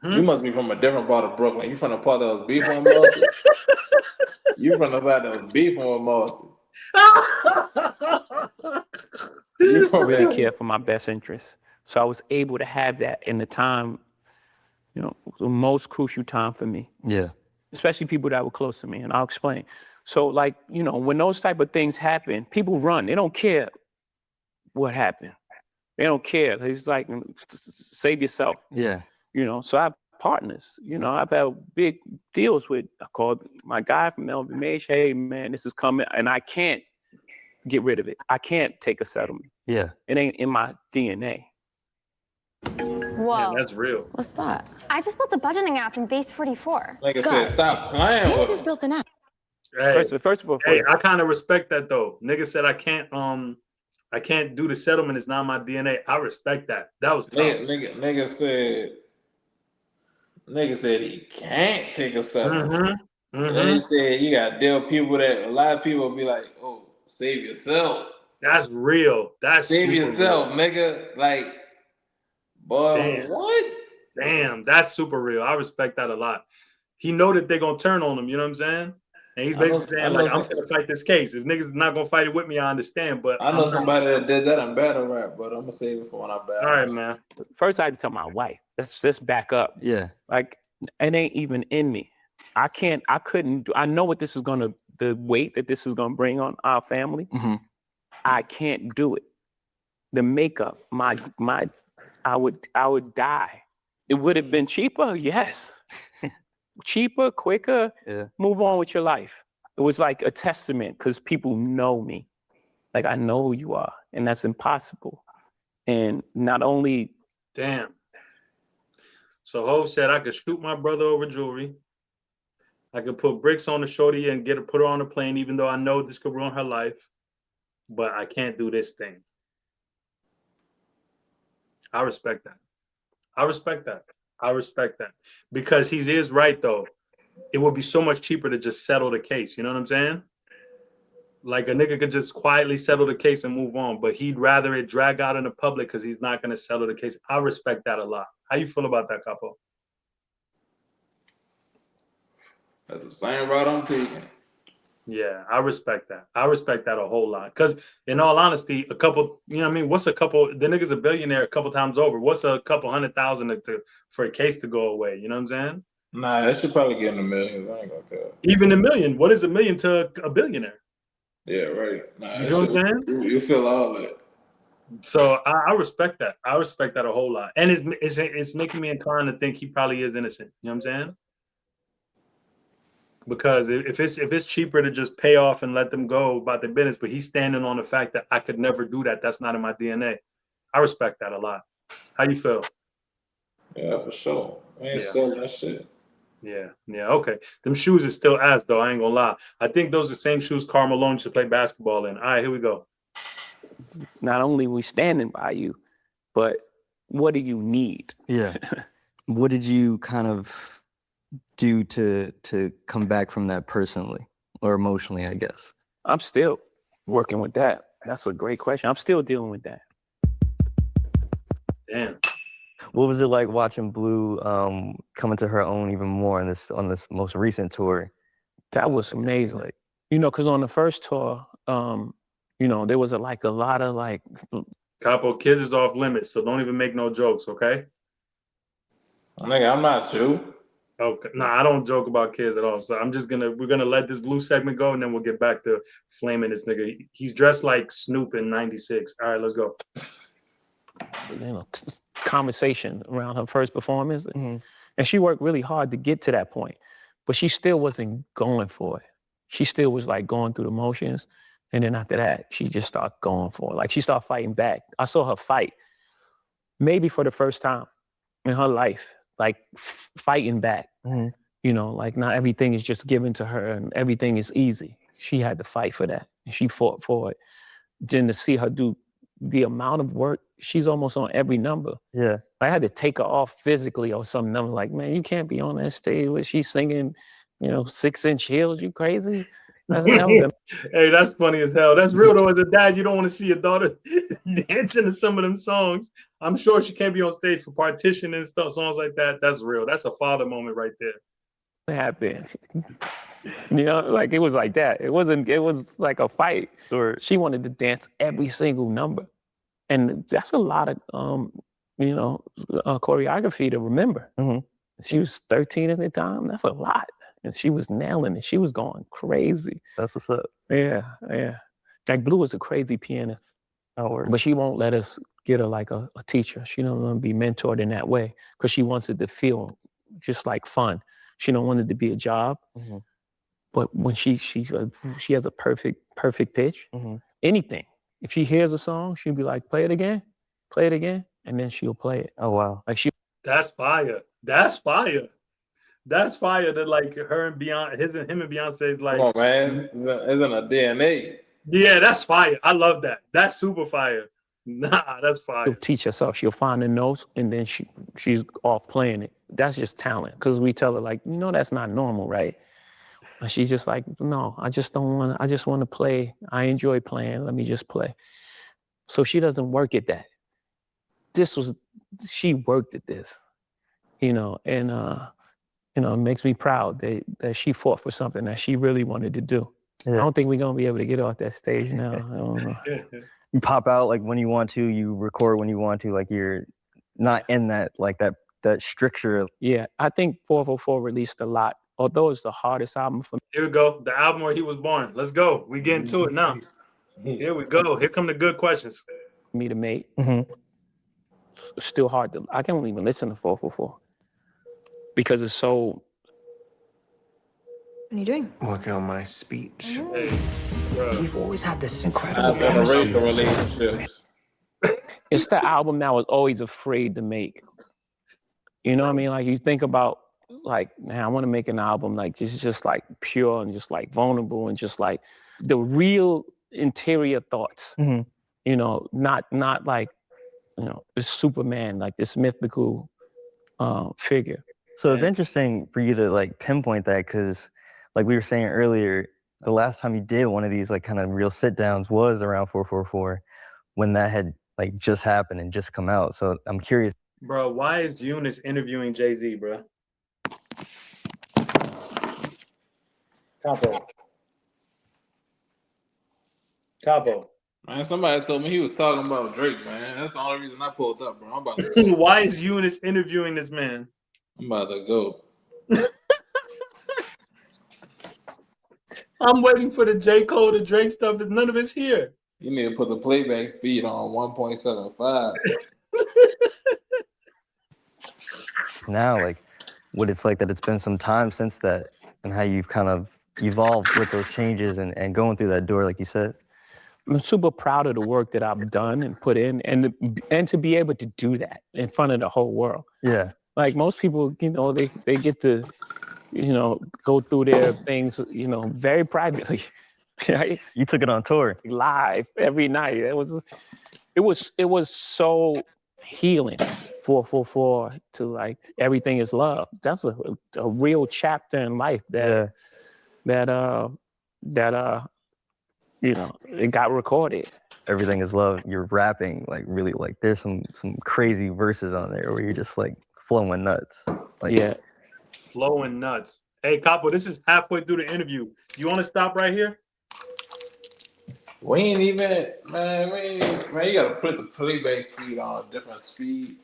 you must be from a different part of Brooklyn. You from the part that was beefing with Marcy? You from the side that was beefing with Marcy? You really care for my best interests. So I was able to have that in the time, you know, the most crucial time for me. Yeah. Especially people that were close to me, and I'll explain. So, like, you know, when those type of things happen, people run. They don't care what happened. They don't care. It's like, save yourself. Yeah. You know, so I have partners. You know, I've had big deals with, I called my guy from LVMH, hey, man, this is coming, and I can't get rid of it. I can't take a settlement. Yeah. It ain't in my DNA. Whoa. Man, that's real. What's that? I just built a budgeting app in Base 44. Like I said, stop playing You with just him. built an app. Hey, First of all, hey, I kind of respect that though. Nigga said I can't do the settlement. It's not my DNA. I respect that. That was tough. Nigga said he can't take a settlement. And he said you got to deal with people that a lot of people be like, oh, save yourself. That's real. That's Save super yourself, real. nigga. Like, boy, Damn. what? Damn, that's super real. I respect that a lot. He know that they're gonna turn on him. You know what I'm saying? And he's basically saying like, I'm gonna fight this case. If niggas not gonna fight it with me, I understand. But I know somebody that did that in battle rap, but I'm gonna save it for when I battle. All right, man. First, I had to tell my wife. Let's just back up. Yeah. Like, it ain't even in me. I know what this is the weight that this is gonna bring on our family. Mm-hmm. I can't do it. The makeup, I would die. It would have been cheaper, yes. Cheaper, quicker, move on with your life. It was like a testament because people know me. Like, I know who you are, and that's impossible. And not only... Damn. So Hov said I could shoot my brother over jewelry. I could put bricks on the shorty and put her on a plane, even though I know this could ruin her life. But I can't do this thing. I respect that. I respect that. Because he is right, though. It would be so much cheaper to just settle the case. You know what I'm saying? Like, a nigga could just quietly settle the case and move on. But he'd rather it drag out in the public because he's not going to settle the case. I respect that a lot. How you feel about that, Capo? That's the same route I'm taking. Yeah, I respect that. I respect that a whole lot. Because in all honesty, a couple, you know what I mean? What's a couple, the nigga's a billionaire a couple times over. What's a couple $100,000 for a case to go away? You know what I'm saying? Nah, that should probably get in the millions. I ain't gonna care. Even $1 million. What is $1 million to a billionaire? Yeah, right. Nah, You know what I'm saying? You feel all that. So I respect that. I respect that a whole lot. And it's making me inclined to think he probably is innocent. You know what I'm saying? Because if it's cheaper to just pay off and let them go about their business, but he's standing on the fact that I could never do that. That's not in my DNA. I respect that a lot. How you feel? Yeah, for sure. I ain't selling that shit. Yeah, okay. Them shoes is still ass though. I ain't gonna lie. I think those are the same shoes Karl Malone used to play basketball in. All right, here we go. Not only we standing by you, but what do you need? Yeah. What did you kind of do to come back from that personally or emotionally, I guess? I'm still working with that. That's a great question. I'm still dealing with that. Damn. What was it like watching Blue come into her own even more on this most recent tour? That was amazing. Like, you know, because on the first tour, you know, there was a lot of like. Capo, kids is off limits, so don't even make no jokes, okay? Nigga, I'm not you. Okay. No, I don't joke about kids at all. So we're gonna let this Blue segment go, and then we'll get back to flaming this nigga. He's dressed like Snoop in '96. All right, let's go. You know, conversation around her first performance, and she worked really hard to get to that point, but she still wasn't going for it. She still was like going through the motions, and then after that, she just started going for it. Like, she started fighting back. I saw her fight, maybe for the first time in her life, like fighting back. You know, like not everything is just given to her and everything is easy. She had to fight for that, and she fought for it. Then to see her do the amount of work, she's almost on every number. Yeah. I had to take her off physically or some number. Like, man, you can't be on that stage where she's singing, 6-inch heels. You crazy? That's never gonna. Hey, that's funny as hell. That's real though. As a dad, you don't want to see your daughter dancing to some of them songs. I'm sure she can't be on stage for Partition and stuff, songs like that. That's real. That's a father moment right there. Happened. Like it was like that. It was like a fight. Sure. She wanted to dance every single number. And that's a lot of choreography to remember. Mm-hmm. She was 13 at the time. That's a lot. And she was nailing it. She was going crazy. That's what's up. Yeah. Like Blue is a crazy pianist. But she won't let us get her like a teacher. She don't want to be mentored in that way because she wants it to feel just like fun. She don't want it to be a job. Mm-hmm. But when she has a perfect pitch, mm-hmm. anything. If she hears a song, she'll be like, play it again, and then she'll play it. Oh wow. Like That's fire. That's fire. That's fire that like her and Beyonce, him and Beyonce's like. Come on, man. Isn't a DNA. Yeah, that's fire. I love that. That's super fire. Nah, that's fire. She'll teach herself. She'll find the notes and then she's off playing it. That's just talent. Because we tell her like, that's not normal, right? And she's just like, no, I just want to play. I enjoy playing. Let me just play. So she doesn't work at that. She worked at this, and it makes me proud that she fought for something that she really wanted to do. Yeah. I don't think we're going to be able to get off that stage now. I don't know. You pop out like when you want to, you record when you want to, like you're not in that, like that stricture. Yeah, I think 444 released a lot. Although it's the hardest album for me. Here we go. The album where he was born. Let's go. We get into it now. Here we go. Here come the good questions. Me to make. Mm-hmm. It's still hard to. I can't even listen to 444 because it's so. What are you doing? Working on my speech. Hey, we've always had this incredible racial relationships. It's the album that I was always afraid to make. You know what I mean? Like you think about. Like, man, I want to make an album like just like pure and just like vulnerable and just like the real interior thoughts, mm-hmm. Not like, this Superman, like this mythical figure. So it's interesting for you to like pinpoint that because like we were saying earlier, the last time you did one of these like kind of real sit downs was around 444 when that had like just happened and just come out. So I'm curious. Bro, why is Eunice interviewing Jay-Z, bro? Capo. Man, somebody told me he was talking about Drake, man. That's the only reason I pulled up, bro. I'm about to go. Why is Eunice interviewing this man? I'm about to go. I'm waiting for the J. Cole, the Drake stuff. None of it's here. You need to put the playback speed on 1.75. Now, like, what it's like that it's been some time since that and how you've kind of evolved with those changes and going through that door, like you said. I'm super proud of the work that I've done and put in and to be able to do that in front of the whole world. Yeah. Like most people, they get to, go through their things, very privately. Right? You took it on tour. Live every night. It was so healing. 444 to like everything is love. That's a real chapter in life that it got recorded. Everything is love. You're rapping like really like there's some crazy verses on there where you're just like flowing nuts. Like yeah. Flowing nuts. Hey Capo, this is halfway through the interview. You want to stop right here? We ain't even, man, you gotta put the playback speed on a different speed.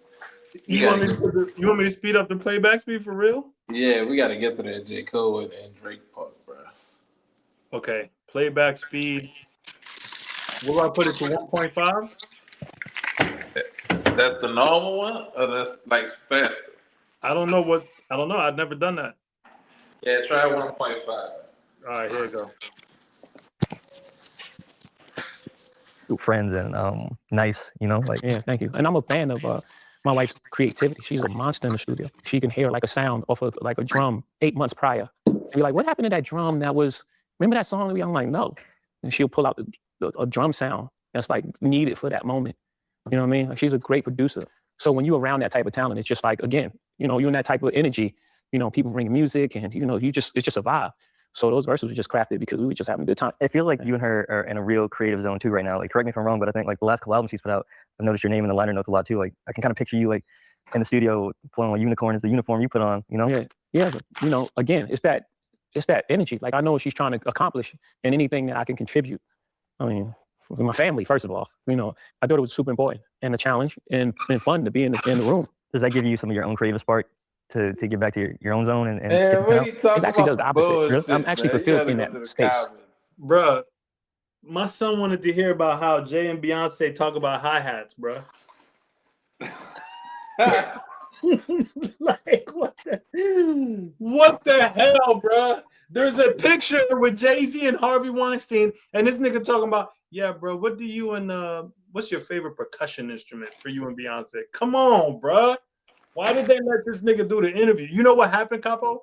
You want me to speed up the playback speed for real? Yeah, we got to get to that J. Cole and Drake part, bro. Okay, playback speed. Will I put it to 1.5? That's the normal one, or that's like faster? I don't know. I've never done that. Yeah, try 1.5. All right, here we go. Friends and nice, like yeah. Thank you. And I'm a fan of my wife's creativity. She's a monster in the studio. She can hear like a sound off of like a drum 8 months prior. And you're like, what happened to that drum? Remember that song? I'm like, no. And she'll pull out a drum sound that's like needed for that moment. You know what I mean? Like, she's a great producer. So when you're around that type of talent, it's just like, again, you know, you're in that type of energy, you know, people bring music and, you know, it's just a vibe. So those verses were just crafted because we were just having a good time. It feels like you and her are in a real creative zone too right now. Like, correct me if I'm wrong, but I think like the last couple albums she's put out, I've noticed your name in the liner notes a lot too. Like, I can kind of picture you like in the studio flowing like Unicorn is the uniform you put on, you know? Yeah. But, you know, again, it's that energy. Like, I know what she's trying to accomplish and anything that I can contribute. I mean, with my family, first of all, you know, I thought it was super important and a challenge and fun to be in the room. Does that give you some of your own creative spark to get back to your own zone? And it actually does the opposite. Really? I'm actually fulfilled in that space. Bruh, my son wanted to hear about how Jay and Beyonce talk about hi-hats, bruh. Like, what the hell, bruh? There's a picture with Jay-Z and Harvey Weinstein, and this nigga talking about, yeah, bro, what do you and what's your favorite percussion instrument for you and Beyonce? Come on, bruh. Why did they let this nigga do the interview? You know what happened, Capo?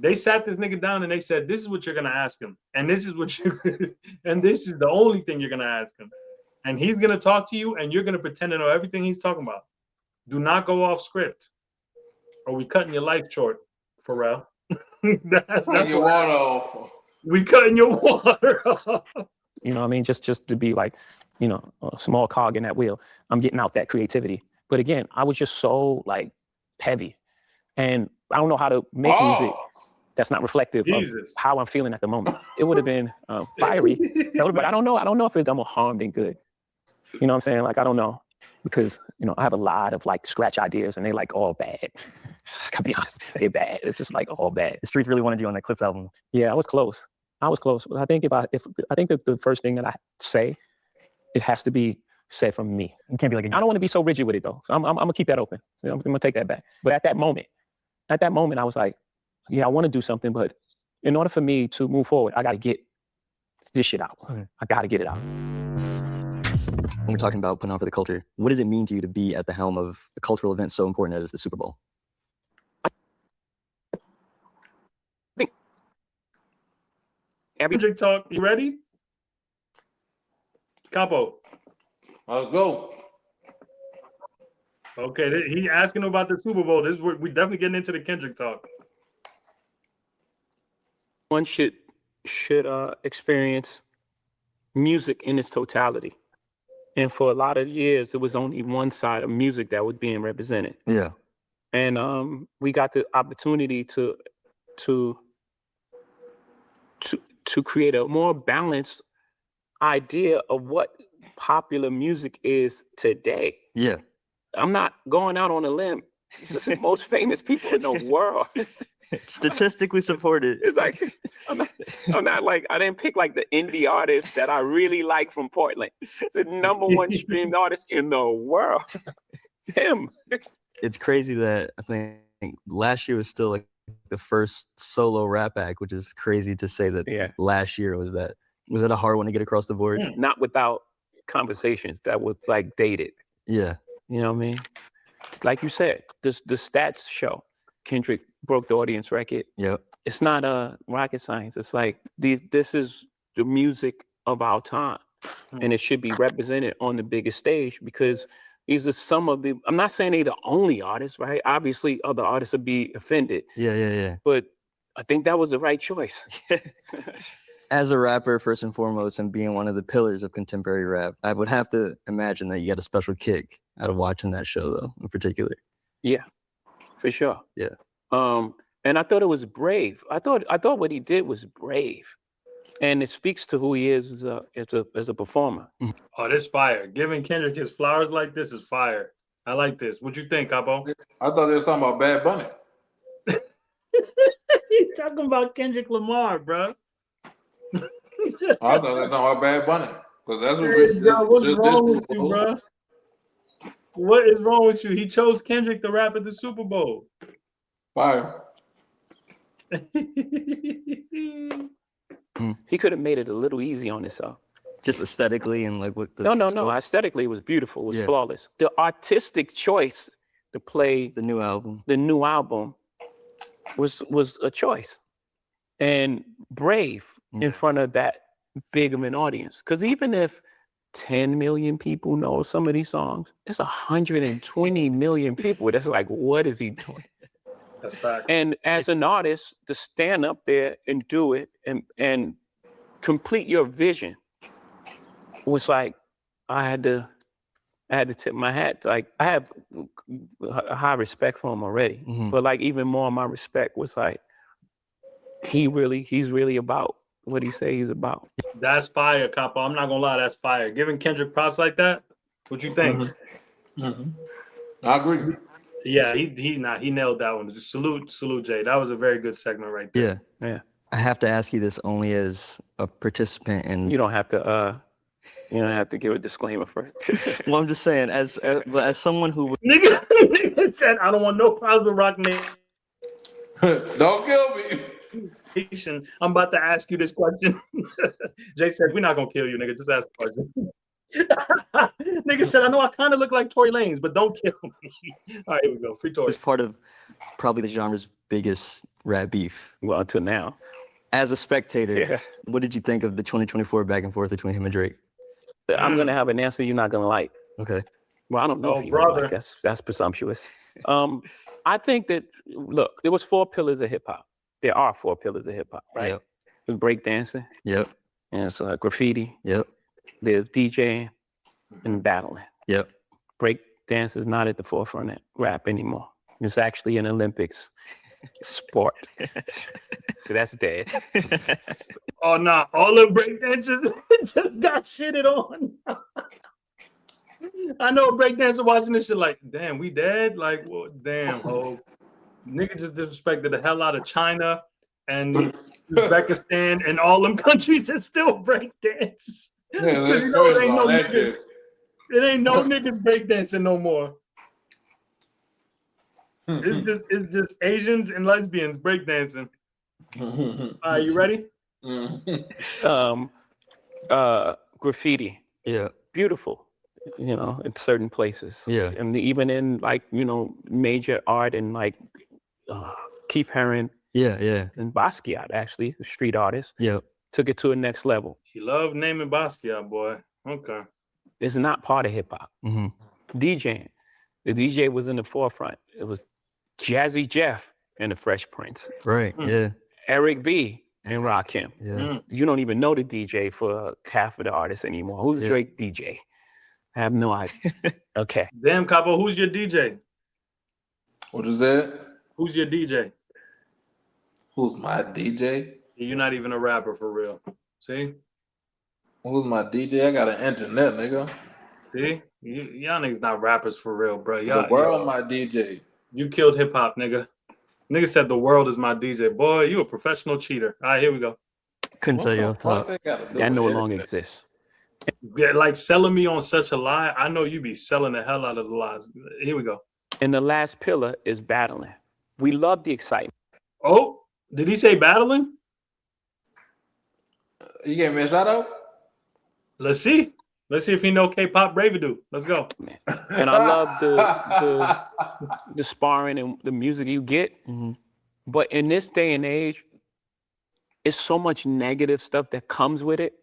They sat this nigga down and they said, this is what you're gonna ask him, and this is what you and this is the only thing you're gonna ask him. And he's gonna talk to you, and you're gonna pretend to know everything he's talking about. Do not go off script, or we cutting your life short, Pharrell. that's your water off. We cutting your water off. You know what I mean? Just to be like, you know, a small cog in that wheel. I'm getting out that creativity. But again, I was just so like heavy, and I don't know how to make music that's not reflective of how I'm feeling at the moment. It would have been fiery, but I don't know. I don't know if it's done more harm than good. You know what I'm saying? Like, I don't know, because, you know, I have a lot of like scratch ideas and they like all bad. I gotta be honest, they're bad. It's just like all bad. The streets really wanted you on that Clips album. Yeah, I was close. But I think I think that the first thing that I say, it has to be said from me. You can't be like, I don't want to be so rigid with it though. So I'm gonna keep that open. So I'm gonna take that back. But at that moment, I was like, yeah, I want to do something, but in order for me to move forward, I got to get this shit out. I got to get it out. When we're talking about putting on for the culture, what does it mean to you to be at the helm of a cultural event so important as the Super Bowl? I think Kendrick talk. You ready? Capo. I'll go. Okay, he asking about the Super Bowl. This we definitely getting into the Kendrick talk. One should experience music in its totality. And for a lot of years, it was only one side of music that was being represented. Yeah. And we got the opportunity to create a more balanced idea of what popular music is today. Yeah. I'm not going out on a limb. It's the most famous people in the world. Statistically supported. It's like, I'm not like, I didn't pick like the indie artist that I really like from Portland. The number one streamed artist in the world. Him. It's crazy that I think last year was still like the first solo rap act, which is crazy to say that last year was that a hard one to get across the board? Not without conversations that was like dated. Yeah. You know what I mean? Like you said, the stats show Kendrick broke the audience record. Yep. It's not rocket science. It's like this is the music of our time, and it should be represented on the biggest stage because these are some of the. I'm not saying they're the only artists, right? Obviously, other artists would be offended. Yeah. But I think that was the right choice. As a rapper, first and foremost, and being one of the pillars of contemporary rap, I would have to imagine that you got a special kick out of watching that show, though, in particular. Yeah, for sure. Yeah. And I thought it was brave. I thought what he did was brave, and it speaks to who he is as a performer. Oh, this fire! Giving Kendrick his flowers like this is fire. I like this. What you think, Capo? I thought they were talking about Bad Bunny. He's talking about Kendrick Lamar, bro. I thought they were talking about Bad Bunny because that's what's wrong with you, bro? What is wrong with you? He chose Kendrick to rap at the Super Bowl. Fire. He could have made it a little easy on himself. Just aesthetically and like what the No. Aesthetically, it was beautiful. It was flawless. The artistic choice to play the new album was a choice, and brave in front of that big of an audience. Because even if 10 million people know some of these songs. It's 120 million people. That's like, what is he doing? That's fact. And as an artist, to stand up there and do it and complete your vision was like, I had to tip my hat. Like, I have a high respect for him already, but like even more, my respect was like, he's really about what he say he's about. That's fire, Capo. I'm not gonna lie, that's fire. Giving Kendrick props like that, what you think? I agree. Yeah, he nailed that one. Just salute, Jay. That was a very good segment right there. Yeah. I have to ask you this only as a participant, and You don't have to give a disclaimer first. well, I'm just saying, as someone who Nigga said, I don't want no problems with Rock Don't kill me. Nation. I'm about to ask you this question. Jay said, we're not gonna kill you, nigga. Just ask the question. Nigga said, I know I kind of look like Tory Lanez, but don't kill me. All right, here we go. Free Tory. is part of probably the genre's biggest rap beef. Well, until now. As a spectator, Yeah. what did you think of the 2024 back and forth between him and Drake? I'm gonna have an answer you're not gonna like. Okay. Well, I don't know Oh, if you're gonna like. brother. That's presumptuous. I think that, look, there was 4 pillars of hip hop. There are 4 pillars of hip hop, right? Yep. There's breakdancing, Yep. and it's graffiti. Yep. There's DJing and battling. Yep. Break dance is not at the forefront of rap anymore. It's actually an Olympics sport. So that's dead. Oh nah, all the breakdancers just got shitted on. I know a breakdancer watching this shit like, damn, we dead? Like, well, damn, ho. Nigga just disrespected the hell out of China and Uzbekistan and all them countries that still breakdance. Because you know it ain't no niggas. It ain't no niggas breakdancing no more. It's just Asians and lesbians breakdancing. Are you ready? Graffiti. Yeah. Beautiful, in certain places. Yeah. And even in major art and like Keith Haring Yeah. Yeah. and Basquiat, actually, the street artist, Yep. took it to a next level. He loved naming Basquiat, boy. Okay. It's not part of hip hop. hmm DJing. The DJ was in the forefront. It was Jazzy Jeff and the Fresh Prince, Right. Yeah. Eric B and Rakim. Yeah. You don't even know the DJ for half of the artists anymore. Who's Yeah. Drake DJ? I have no idea. Okay. Damn, Capo, who's your DJ? What is that? Who's your DJ? Who's my DJ? You're not even a rapper for real. See? Who's my DJ? I got an internet, nigga. See? Y'all niggas not rappers for real, bro. The world, my DJ. You killed hip hop, nigga. Nigga said the world is my DJ. Boy, you a professional cheater. All right, here we go. Couldn't tell you off top. That no longer exists. Yeah, like selling me on such a lie. I know you be selling the hell out of the lies. Here we go. And the last pillar is battling. We love the excitement. Oh, did he say battling? You gave me a shout out? Let's see. Let's see if he know K-pop Bravadu. Let's go. And I love the sparring and the music you get. hmm But in this day and age, it's so much negative stuff that comes with it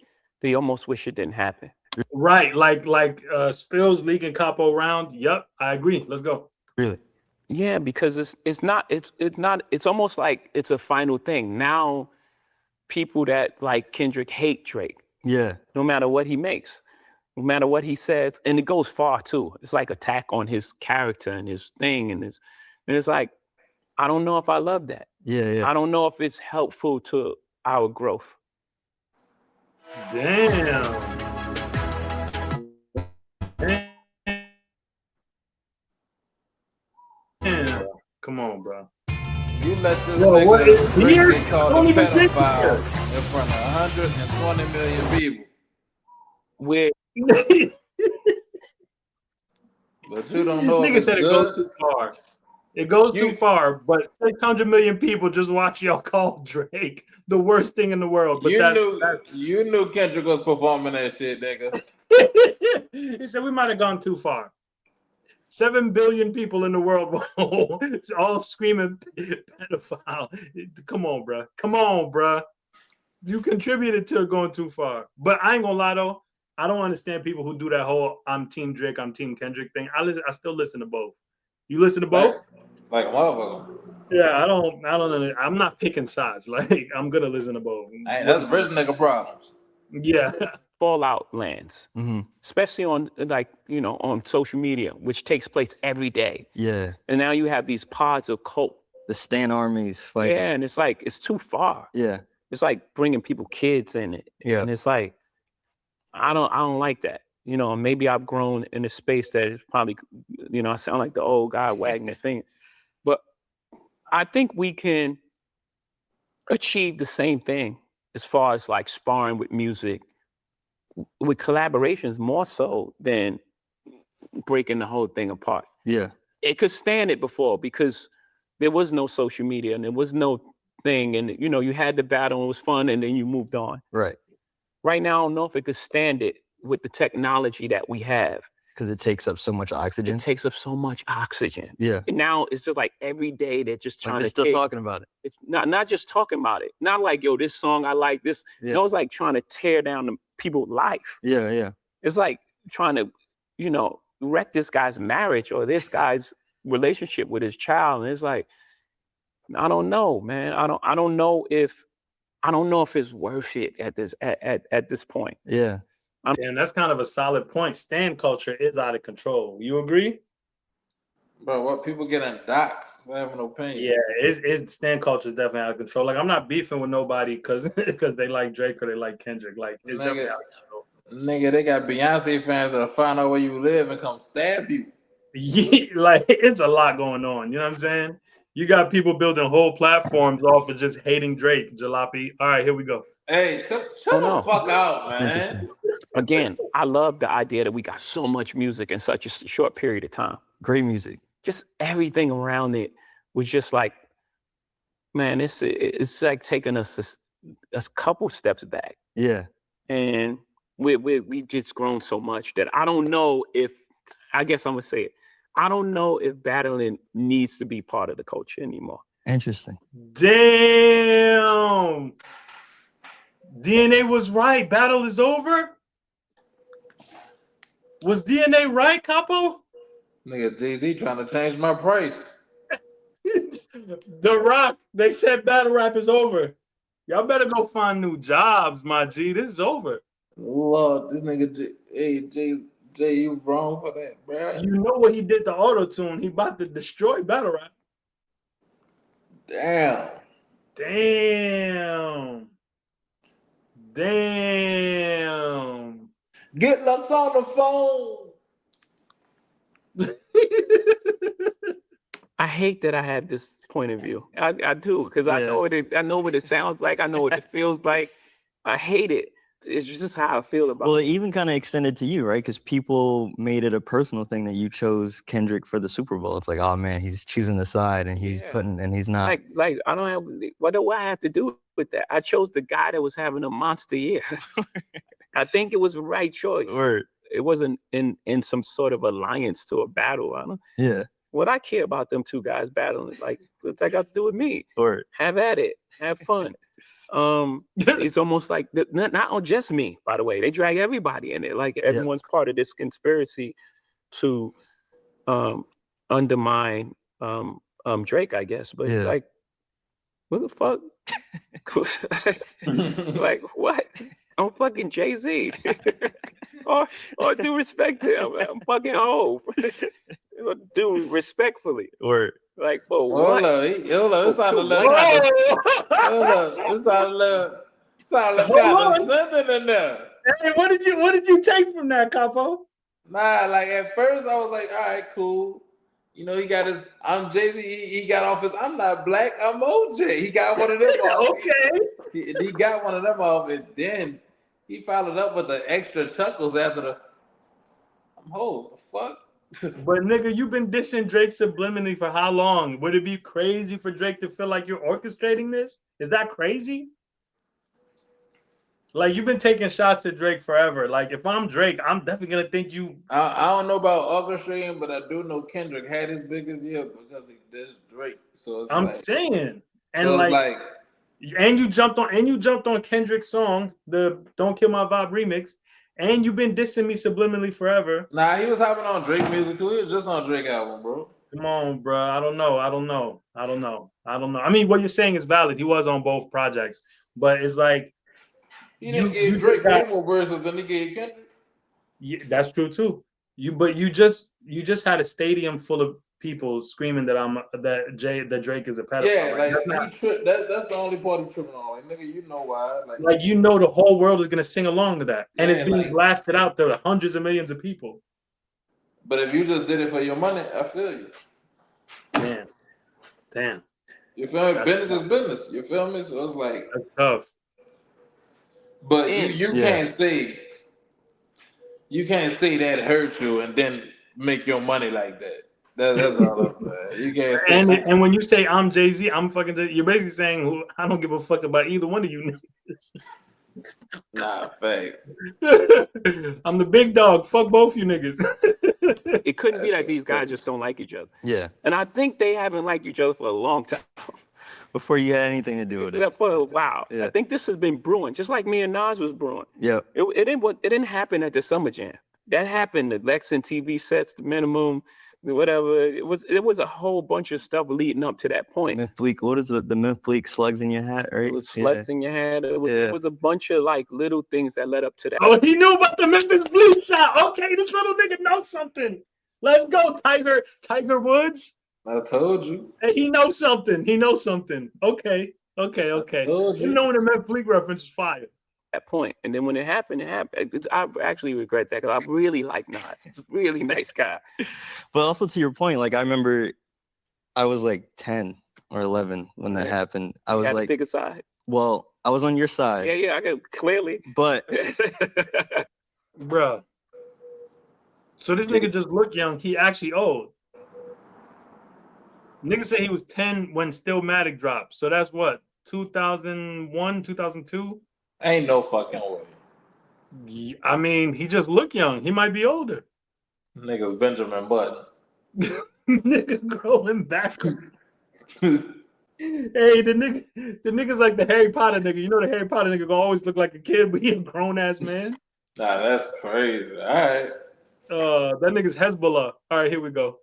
that you almost wish it didn't happen. Right, like spills leaking Capo round. Yep, I agree. Let's go. Really. Yeah, because it's almost like it's a final thing. Now people that like Kendrick hate Drake, Yeah. no matter what he makes, no matter what he says, and it goes far too. It's like attack on his character and his thing and it's like, I don't know if I love that. Yeah. Yeah. I don't know if it's helpful to our growth. Damn. Damn. Come on, bro. You let this Yo, what is nigga here? get called Don't a even think pedophile here. in front of 120 million people. Where But you don't know if Nigga it's said it good. goes too far. It goes too far, but 600 million people just watch y'all call Drake the worst thing in the world. But You knew Kendrick was performing that shit, nigga. He said we might have gone too far. 7 billion people in the world all screaming pedophile. Come on, bro. Come on, bro. You contributed to going too far. But I ain't gonna lie though. I don't understand people who do that whole I'm Team Drake, I'm Team Kendrick thing. I still listen to both. You listen to both? Like a motherfucker. Yeah, I don't. I'm not picking sides. Like I'm gonna listen to both. Hey, that's rich nigga problems. Yeah. Fallout lands, Mm-hmm. especially on on social media, which takes place every day. Yeah. And now you have these pods of cult. The Stan armies fighting. Yeah, and it's like it's too far. Yeah. It's like bringing kids in it. Yeah. And it's like I don't like that. Maybe I've grown in a space that is probably, I sound like the old guy wagging the finger. But I think we can achieve the same thing as far as like sparring with music, with collaborations more so than breaking the whole thing apart. Yeah. It could stand it before because there was no social media and there was no thing. And, you had the battle and it was fun and then you moved on. Right. Right now, I don't know if it could stand it with the technology that we have. Because it takes up so much oxygen. It takes up so much oxygen. Yeah. And now it's just like every day they're just trying they're to still talking about it. It's not just talking about it. Not like, yo, this song I like this. Yeah. No, it's like trying to tear down the people's life. Yeah, yeah. It's like trying to, wreck this guy's marriage or this guy's relationship with his child. And it's like, I don't know, man. I don't know if it's worth it at this point. Yeah. And that's kind of a solid point. Stan culture is out of control. You agree? Bro, what people get in docs for having an opinion. Yeah, it's Stan culture is definitely out of control. Like I'm not beefing with nobody because they like Drake or they like Kendrick. Like it's definitely out of control. Nigga, they got Beyonce fans that'll find out where you live and come stab you. Yeah, like it's a lot going on. You know what I'm saying? You got people building whole platforms off of just hating Drake, Jalopy. All right, here we go. Hey, shut the fuck out, man. Again, I love the idea that we got so much music in such a short period of time. Great music. Just everything around it was just like, man, it's like taking us a couple steps back. Yeah. And we just grown so much that I don't know if, I guess I'm gonna say it, I don't know if battling needs to be part of the culture anymore. Interesting. Damn. DNA was right. Battle is over. Was DNA right, Capo? Nigga, Jay-Z trying to change my price. The Rock, they said battle rap is over. Y'all better go find new jobs, my G. This is over. Lord, this nigga, Jay, you wrong for that, bro. You know what he did to auto-tune. He about to destroy battle rap. Damn. Get Lux on the phone. I hate that I have this point of view. I do, because I know what it sounds like. I know what it feels like. I hate it. It's just how I feel about it. Well, it even kind of extended to you, right? Because people made it a personal thing that you chose Kendrick for the Super Bowl. It's like, oh man, he's choosing the side and he's and he's not. Like I don't have, what do I have to do with that? I chose the guy that was having a monster year. I think it was the right choice. Word. It wasn't in some sort of alliance to a battle. I don't. Yeah. What I care about them two guys battling, like, what's that got to do with me? Word. Have at it. Have fun. It's almost like not just me, by the way. They drag everybody in it. Like everyone's part of this conspiracy to undermine Drake, I guess. But like, what the fuck? Like what? I'm fucking Jay-Z. or due respect to him. I'm fucking Hov. Do respectfully. Word. Like, for what? Hold up. It's not a little. It's not a little. It's not a little kind of something in there. Hey, what did you take from that, Capo? Nah, like at first I was like, all right, cool. You know, he got his. I'm Jay-Z. He got off his. I'm not black. I'm OJ. He got one of them off. Okay. He got one of them off, and then he followed up with the extra chuckles after the. I'm Hov. The fuck. But nigga, you've been dissing Drake subliminally for how long? Would it be crazy for Drake to feel like you're orchestrating this? Is that crazy? Like, you've been taking shots at Drake forever. Like, if I'm Drake, I'm definitely gonna think you. I don't know about orchestrating, but I do know Kendrick had his biggest year because he dissed Drake. So it's I'm like, saying, and so like, and you jumped on Kendrick's song, the "Don't Kill My Vibe" remix. And you've been dissing me subliminally forever. Nah, he was hopping on Drake music too. He was just on Drake album, bro. Come on, bro. I don't know. I mean, what you're saying is valid. He was on both projects, but it's like he didn't give Drake way more verses than he gave Kendrick. Yeah, that's true too. You just had a stadium full of people screaming that Drake is a pedophile. Yeah, like that's the only part he's tripping on. Like, nigga, you know why? Like you know the whole world is gonna sing along to that, and it's being blasted out to hundreds of millions of people. But if you just did it for your money, I feel you. Damn. You feel me? Business is business. You feel me? So it's like that's tough. But you can't say that hurt you and then make your money like that. That's all I'm saying. You can't say and when you say I'm Jay-Z, I'm fucking you're basically saying I don't give a fuck about either one of you niggas. Nah, facts. I'm the big dog. Fuck both you niggas. It couldn't be that these guys just don't like each other. Yeah. And I think they haven't liked each other for a long time. Before you had anything to do with it. For a while. Yeah. I think this has been brewing, just like me and Nas was brewing. Yeah. It didn't happen at the Summer Jam. That happened at Lex and TV sets, the minimum, whatever. It was a whole bunch of stuff leading up to that point. Myth-Fleek, what is the Myth-Fleek slugs in your hat, right? It was slugs in your hat. It was a bunch of like little things that led up to that. Oh, he knew about the Memphis Bleach shot. Okay, this little nigga knows something. Let's go, Tiger Woods. I told you. Hey, he knows something. Okay. You knowing the Memphis Bleak reference is fire. That point, and then when it happened. I actually regret that because I really like Nas. He's a really nice guy. But also to your point, like I remember, I was like 10 or 11 when that happened. I was like, pick a side. Well, I was on your side. Yeah, I got clearly. But, bruh. So this nigga just looked young. He actually old. Nigga said he was 10 when Stillmatic dropped. So that's what, 2001, 2002? Ain't no fucking way. I mean, he just looked young. He might be older. Nigga's Benjamin Button. Nigga growing back. Hey, the nigga's like the Harry Potter nigga. You know the Harry Potter nigga gonna always look like a kid, but he a grown ass man. Nah, that's crazy. All right. That nigga's Hezbollah. All right, here we go.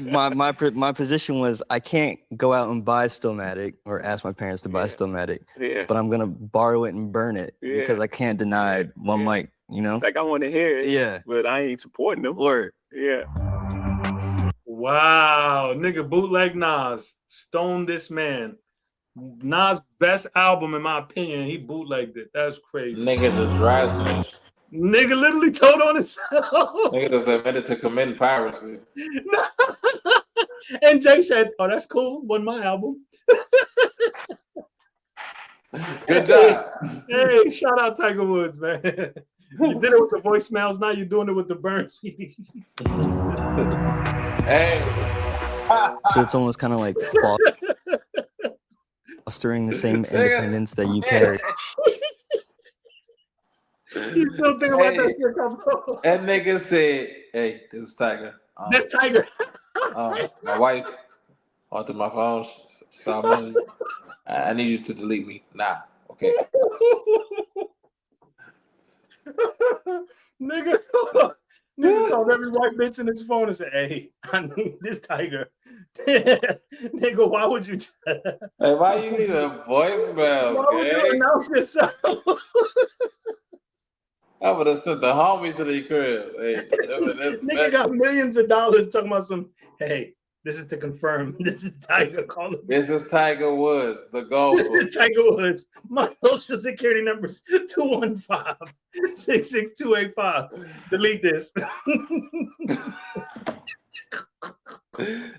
my position was I can't go out and buy Stillmatic or ask my parents to buy Stillmatic, but I'm gonna borrow it and burn it because I can't deny one mic, you know. Like I want to hear it, but I ain't supporting them. Or wow, nigga, bootleg Nas, stone this man. Nas' best album in my opinion. He bootlegged it. That's crazy. Nigga just dry snitched. Nigga literally told on himself. Nigga just admitted to committing piracy. And Jay said, "Oh, that's cool. Wasn't my album." Good job. Hey, shout out Tiger Woods, man. You did it with the voicemails. Now you're doing it with the burn CDs. Hey. So it's almost kind of like fostering the same independence that you carry. You still think about that shit, bro? That nigga said, "Hey, this is Tiger. This Tiger. My wife onto my phone. I need you to delete me. Nah, okay." Nigga called every white bitch in his phone and said, "Hey, I need this Tiger." Nigga, why would you? Hey, why you need a voicemail? Why would you announce yourself? I would have sent the homie to the crib. Hey, nigga got millions of dollars talking about some. Hey, this is to confirm. This is Tiger calling. This is Tiger Woods, the golfer. This is Tiger Woods. My social security number is 215-66285. Delete this.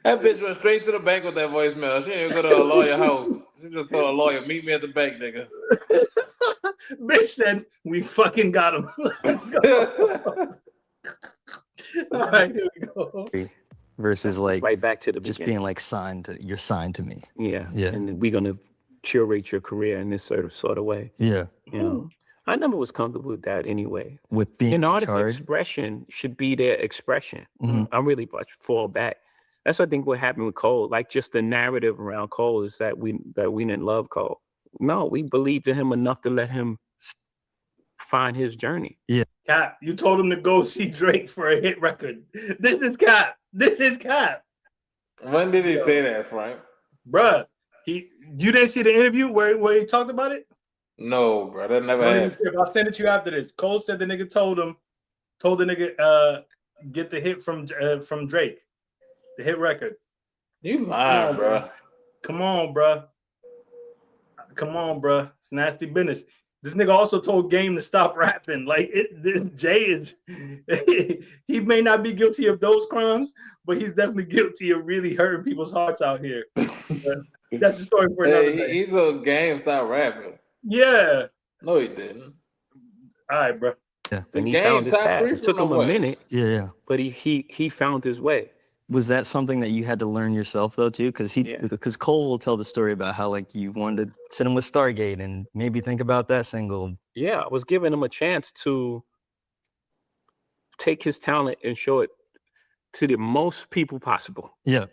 That bitch went straight to the bank with that voicemail. She didn't go to a lawyer house. She just told a lawyer, "Meet me at the bank, nigga." Bitch said, "We fucking got him." Let's go. All right, here we go. Versus like right back to the just beginning. being like you're signed to me. Yeah. And we're gonna curate your career in this sort of way. Yeah. You know, I never was comfortable with that anyway. With being an artist's expression should be their expression. I'm really fall back. That's what I think what happened with Cole. Like just the narrative around Cole is that we didn't love Cole. No, we believed in him enough to let him find his journey. Cap, you told him to go see Drake for a hit record. This is Cap. This is Cap. When did he say that, Frank? Bruh, you didn't see the interview where he talked about it? No, bro, that never happened. I'll send it to you after this. Cole said the nigga told the nigga get the hit from Drake, the hit record. You lying, bro. Come on, bro. It's nasty business. This nigga also told Game to stop rapping. Like Jay is, he may not be guilty of those crimes, but he's definitely guilty of really hurting people's hearts out here. That's the story for another day. He's a Game stop rapping. Yeah. No, he didn't. All right, bro. Yeah. And he Game found his top path. three It took from him a what? minute, Yeah. but he found his way. Was that something that you had to learn yourself though too? Because Cole will tell the story about how like you wanted to sit him with Stargate and maybe think about that single. Yeah, I was giving him a chance to take his talent and show it to the most people possible, Yeah.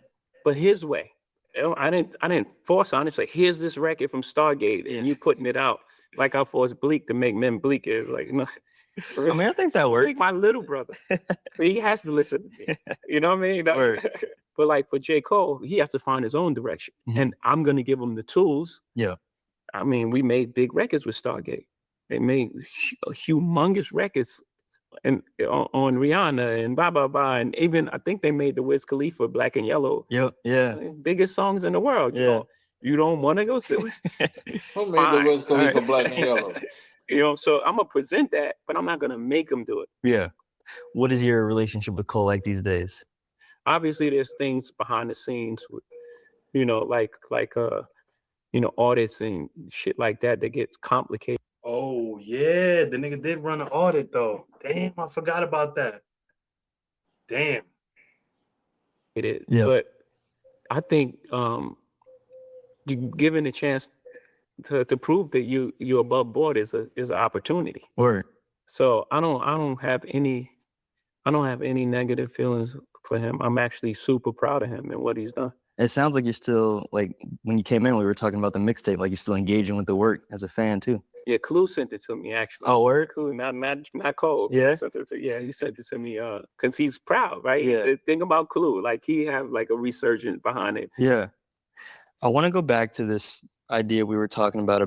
but his way. I didn't force on it. It's like, here's this record from Stargate, and you putting it out like I forced Bleak to make Men Bleak. It's like, no. I mean, I think that worked. Like my little brother, he has to listen to me. You know what I mean? But like for J. Cole, he has to find his own direction, and I'm gonna give him the tools. Yeah. I mean, we made big records with Stargate. They made humongous records, and on Rihanna and blah blah blah, and even I think they made the Wiz Khalifa Black and Yellow. Yep. Yeah. Biggest songs in the world. Yeah. You don't want to go see it. Who made the Wiz Khalifa Black and Yellow? You know, so I'm gonna present that, but I'm not gonna make them do it. Yeah. What is your relationship with Cole like these days? Obviously, there's things behind the scenes, with, you know, like you know, audits and shit like that gets complicated. Oh yeah, the nigga did run an audit though. Damn, I forgot about that. Damn. Yeah. But I think given a chance to prove that you're above board is an opportunity. Word. So I don't have any negative feelings for him. I'm actually super proud of him and what he's done. It sounds like you're still, like, when you came in, we were talking about the mixtape, like you're still engaging with the work as a fan too. Yeah, Clue sent it to me actually. Oh, word? Clue, not Cole. Yeah? He sent it to me because he's proud, right? Yeah. The thing about Clue, like he have like a resurgence behind it. Yeah. I want to go back to this idea we were talking about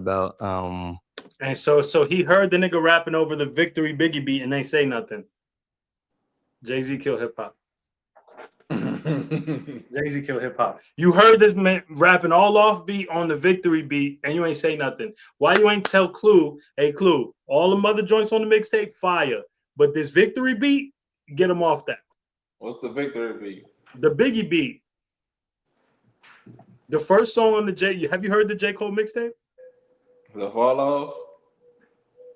And so he heard the nigga rapping over the Victory Biggie beat and they say nothing. Jay-Z killed hip hop. Jay-Z killed hip hop. You heard this man rapping all off beat on the Victory beat and you ain't say nothing. Why you ain't tell Clue, hey Clue, all the mother joints on the mixtape, fire. But this Victory beat, get him off that. What's the Victory beat? The Biggie beat. The first song on the have you heard the J. Cole mixtape? The Fall Off?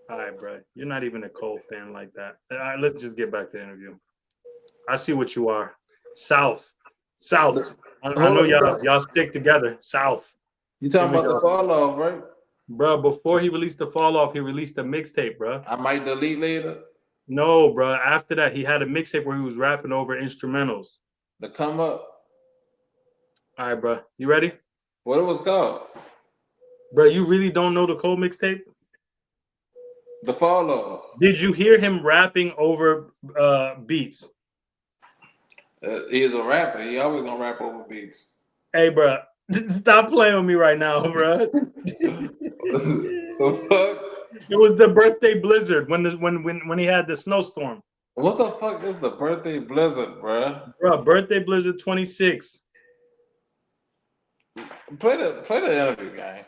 All right, bro. You're not even a Cole fan like that. All right, let's just get back to the interview. I see what you are. South. I know y'all stick together. South. You talking about the Fall Off, right? Bro, before he released the Fall Off, he released a mixtape, bro. I might delete later. No, bro. After that, he had a mixtape where he was rapping over instrumentals. The Come Up. All right, bro. You ready? What it was called? Bro, you really don't know the Cole mixtape? The Fall Off. Did you hear him rapping over beats? He's a rapper. He always gonna rap over beats. Hey, bro. Stop playing with me right now, bro. The fuck? It was the birthday blizzard when he had the snowstorm. What the fuck is the birthday blizzard, bro? Bro, birthday blizzard 26. Play the interview, guy.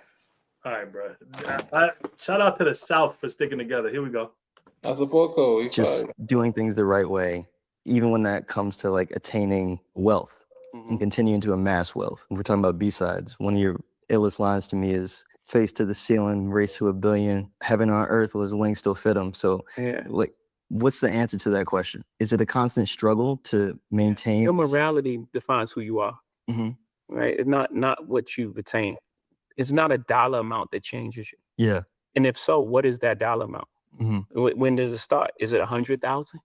All right, bro. Shout out to the South for sticking together. Here we go. I support Cole. just doing things the right way, even when that comes to like attaining wealth and continuing to amass wealth. If we're talking about B-sides, one of your illest lines to me is face to the ceiling, race to a billion, heaven on earth, will his wings still fit him? So Yeah. like, what's the answer to that question? Is it a constant struggle to maintain? Your morality defines who you are, Mhm. right? It's not what you've attained. It's not a dollar amount that changes you. Yeah. And if so, what is that dollar amount? Mhm. When does it start? Is it 100,000?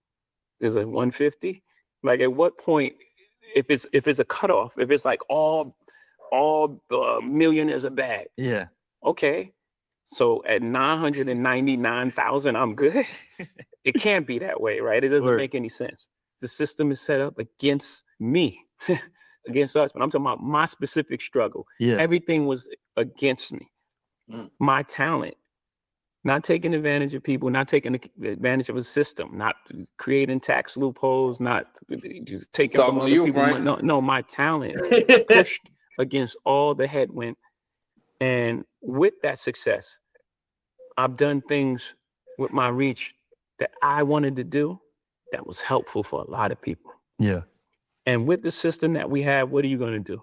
Is it 150? Like at what point, if it's a cutoff, if it's like all millionaires are bad, Yeah. okay. So at 999,000, I'm good. It can't be that way, right? It doesn't make any sense. The system is set up against me, against us. But I'm talking about my specific struggle. Yeah. Everything was against me. My talent, not taking advantage of people, not taking advantage of a system, not creating tax loopholes, not just taking from other people. No, my talent pushed against all the headwind. And with that success, I've done things with my reach that I wanted to do that was helpful for a lot of people. Yeah. And with the system that we have, what are you going to do?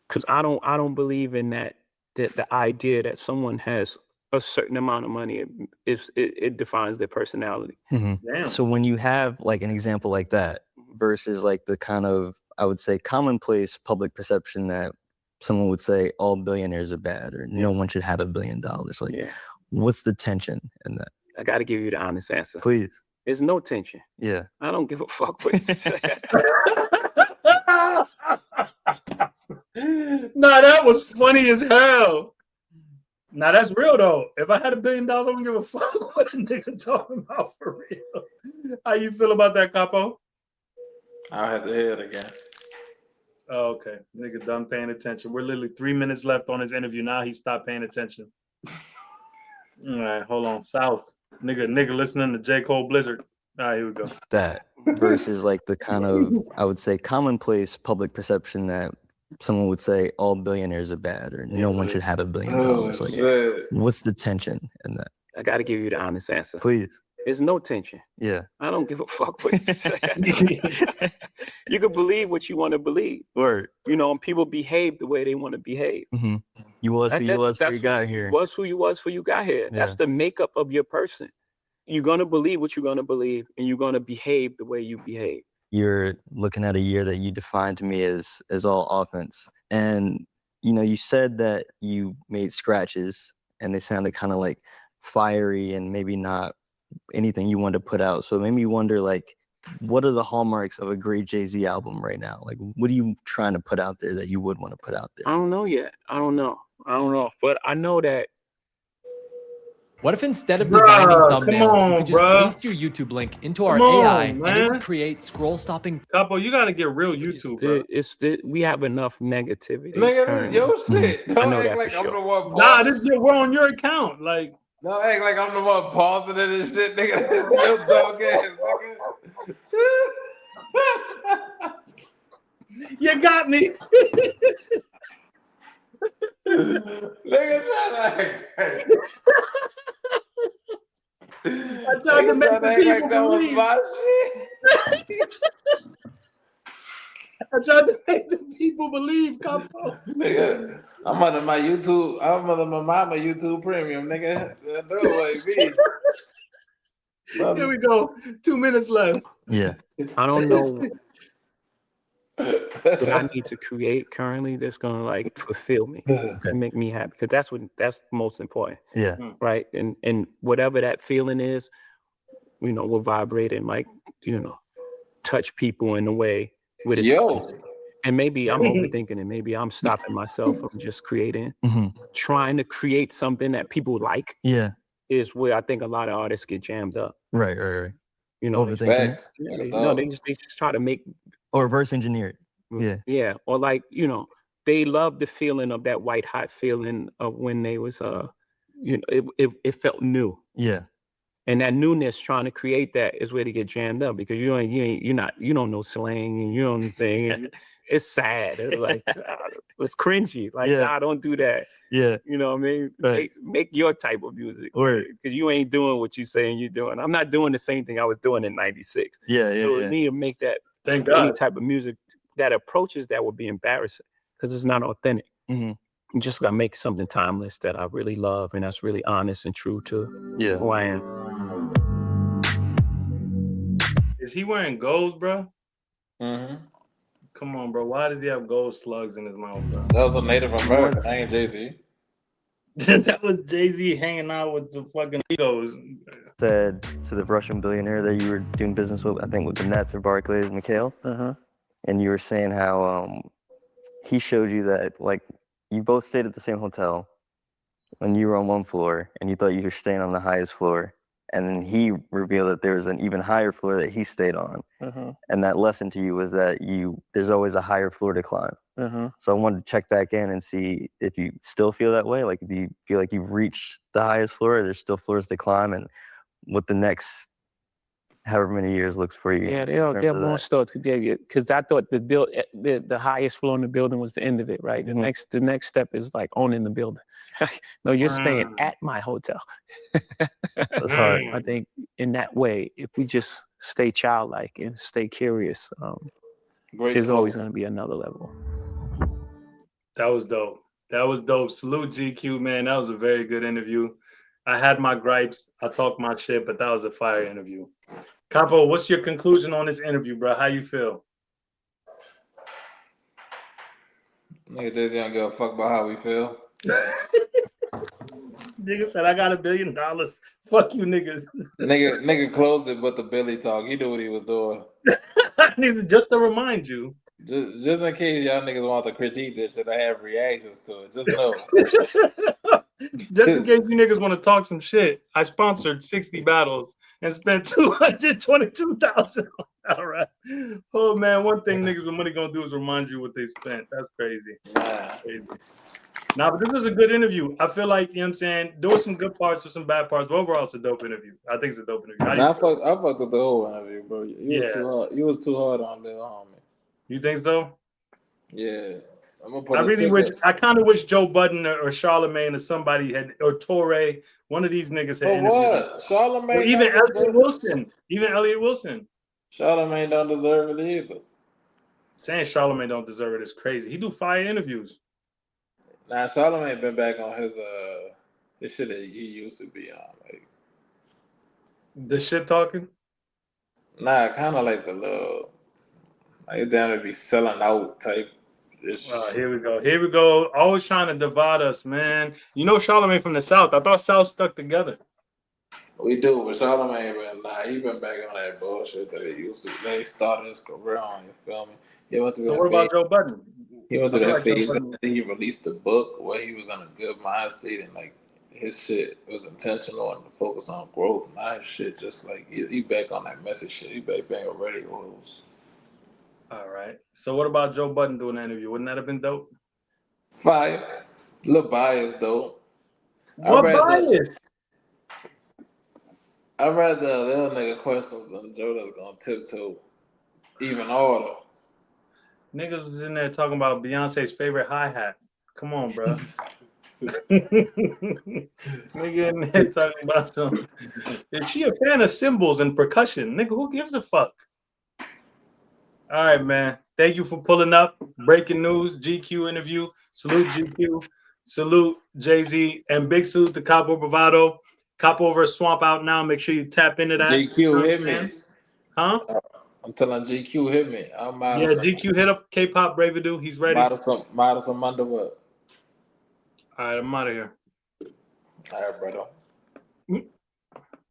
Because I don't believe in that the idea that someone has a certain amount of money, it defines their personality. Mm-hmm. So when you have like an example like that versus like the kind of, I would say, commonplace public perception that someone would say all billionaires are bad or no one should have $1 billion. Like, what's the tension in that? I got to give you the honest answer. Please. There's no tension. Yeah. I don't give a fuck what you say. Nah, that was funny as hell. Nah, that's real though. If I had $1 billion, I wouldn't give a fuck what a nigga talking about for real. How you feel about that, Capo? I'll have to hear it again. Oh, okay. Nigga done paying attention. We're literally 3 minutes left on his interview. Now he stopped paying attention. All right, hold on. South. Nigga listening to J. Cole Blizzard. All right, here we go. That versus like the kind of, I would say, commonplace public perception that someone would say all billionaires are bad or no one should have $1 billion. Like, what's the tension in that? I got to give you the honest answer. Please. There's no tension. Yeah. I don't give a fuck what you say. You can believe what you want to believe. Word. You know, and people behave the way they want to behave. Mm-hmm. You was who you was before you got here. Was who you was before you got here. Yeah. That's the makeup of your person. You're going to believe what you're going to believe, and you're going to behave the way you behave. You're looking at a year that you defined to me as all offense. And, you know, you said that you made scratches, and they sounded kind of like fiery and maybe not anything you wanted to put out. So it made me wonder, like, what are the hallmarks of a great Jay-Z album right now? Like, what are you trying to put out there that you would want to put out there? I don't know yet. I don't know. But I know that. What if instead of designing thumbnails, you could just paste your YouTube link into our AI and it would create scroll-stopping? Capo, you got to get real YouTube, bro. We have enough negativity. Nigga, this is your shit. Don't act like I'm the one. Nah, we're on your account. Like, don't act like I'm the one pausing this shit, nigga. This is your dog ass, nigga. You got me. Nigga trying to act. I tried to make the people believe. My shit. I tried to make the people believe, Capo. Nigga, I'm under my YouTube. I'm under my mama YouTube Premium, nigga. No way, Here we go. 2 minutes left. Yeah. I don't know what I need to create currently that's gonna like fulfill me and make me happy, because that's most important. Yeah. Right. And whatever that feeling is, you know, will vibrate and like, you know, touch people in a way with it. And maybe I'm overthinking it. Maybe I'm stopping myself from just creating, trying to create something that people like. Yeah. Is where I think a lot of artists get jammed up. Right. You know, overthinking. They just try to make or reverse engineer it. Yeah. Or like, you know, they love the feeling of that white hot feeling of when they was you know, it felt new. Yeah. And that newness, trying to create that, is where they get jammed up, because you don't know slang and you don't think it's sad. It's like it's cringy. Like, nah, don't do that. Yeah. You know what I mean? Right. Make your type of music. Because you ain't doing what you saying you're doing. I'm not doing the same thing I was doing in '96. Yeah. So we need to make that any type of music that approaches that would be embarrassing, because it's not authentic. You just gotta make something timeless that I really love and that's really honest and true to who I am. Is he wearing gold, bro? Come on, bro. Why does he have gold slugs in his mouth, bro? That was a Native American. I ain't Jay-Z. That was Jay-Z hanging out with the fucking egos. Said to the Russian billionaire that you were doing business with, I think with the Nets or Barclays, Mikhail. And you were saying how he showed you that, like, you both stayed at the same hotel. when you were on one floor and you thought you were staying on the highest floor, and then he revealed that there was an even higher floor that he stayed on. And that lesson to you was that there's always a higher floor to climb. So I wanted to check back in and see if you still feel that way. Like, do you feel like you've reached the highest floor, or there's still floors to climb, and what the next however many years looks for you? Yeah, they're more start to get it, because I thought the highest floor in the building was the end of it, right? The next step is like owning the building. No, you're staying at my hotel. That's hard. I think in that way, if we just stay childlike and stay curious, there's always going to be another level. That was dope. That was dope. Salute GQ, man. That was a very good interview. I had my gripes. I talked my shit, but that was a fire interview. Capo, what's your conclusion on this interview, bro? How you feel? Nigga Jay-Z don't give a fuck about how we feel. Nigga said, I got $1 billion. Fuck you, niggas. Nigga closed it, but the Billy talk. He knew what he was doing. Just to remind you. Just in case y'all niggas want to critique this shit, I have reactions to it. Just know. Just in case you niggas want to talk some shit, I sponsored 60 battles and spent $222,000. All right. Oh man, one thing niggas with money gonna do is remind you what they spent. That's crazy. Nah, but this was a good interview. I feel like, you know what I'm saying, there were some good parts or some bad parts, but overall it's a dope interview. I think it's a dope interview. I fucked with the whole interview, bro. You was too hard on Lil Homie. You think so? Yeah. I kind of wish Joe Budden or Charlemagne or somebody or Torre, one of these niggas had interviewed. What? Charlemagne? Or even Elliot Wilson. Even Elliot Wilson. Charlemagne don't deserve it either. Saying Charlemagne don't deserve it is crazy. He do fire interviews. Nah, Charlemagne been back on his shit that he used to be on. Like the shit talking? Nah, kind of like the little, like down to be selling out type. Here we go. Here we go. Always trying to divide us, man. You know Charlemagne from the South. I thought South stuck together. We do, but Charlemagne, he been back on that bullshit that he used to. They started his career on. You feel me? He went through so what about Joe Budden? He went through that phase. Then he released a book where he was in a good mind state and like his shit was intentional and focused on growth. Now his shit just like he back on that message shit. He back already rules. All right. So what about Joe Budden doing an interview? Wouldn't that have been dope? Fire. A little biased though. What bias? I read the little nigga questions and Joe that's gonna tiptoe even order. Niggas was in there talking about Beyonce's favorite hi-hat. Come on, bro. Nigga in there talking about some. Is she a fan of cymbals and percussion? Nigga, who gives a fuck? All right, man. Thank you for pulling up. Breaking news, GQ interview. Salute GQ. Salute Jay-Z. And big salute to Capo Bravado. Capo vs. Swamp out now. Make sure you tap into that. GQ hit me. Huh? I'm telling GQ hit me. GQ hit up K-Pop Bravado. He's ready. Model some underwear. All right, I'm out of here. All right, brother.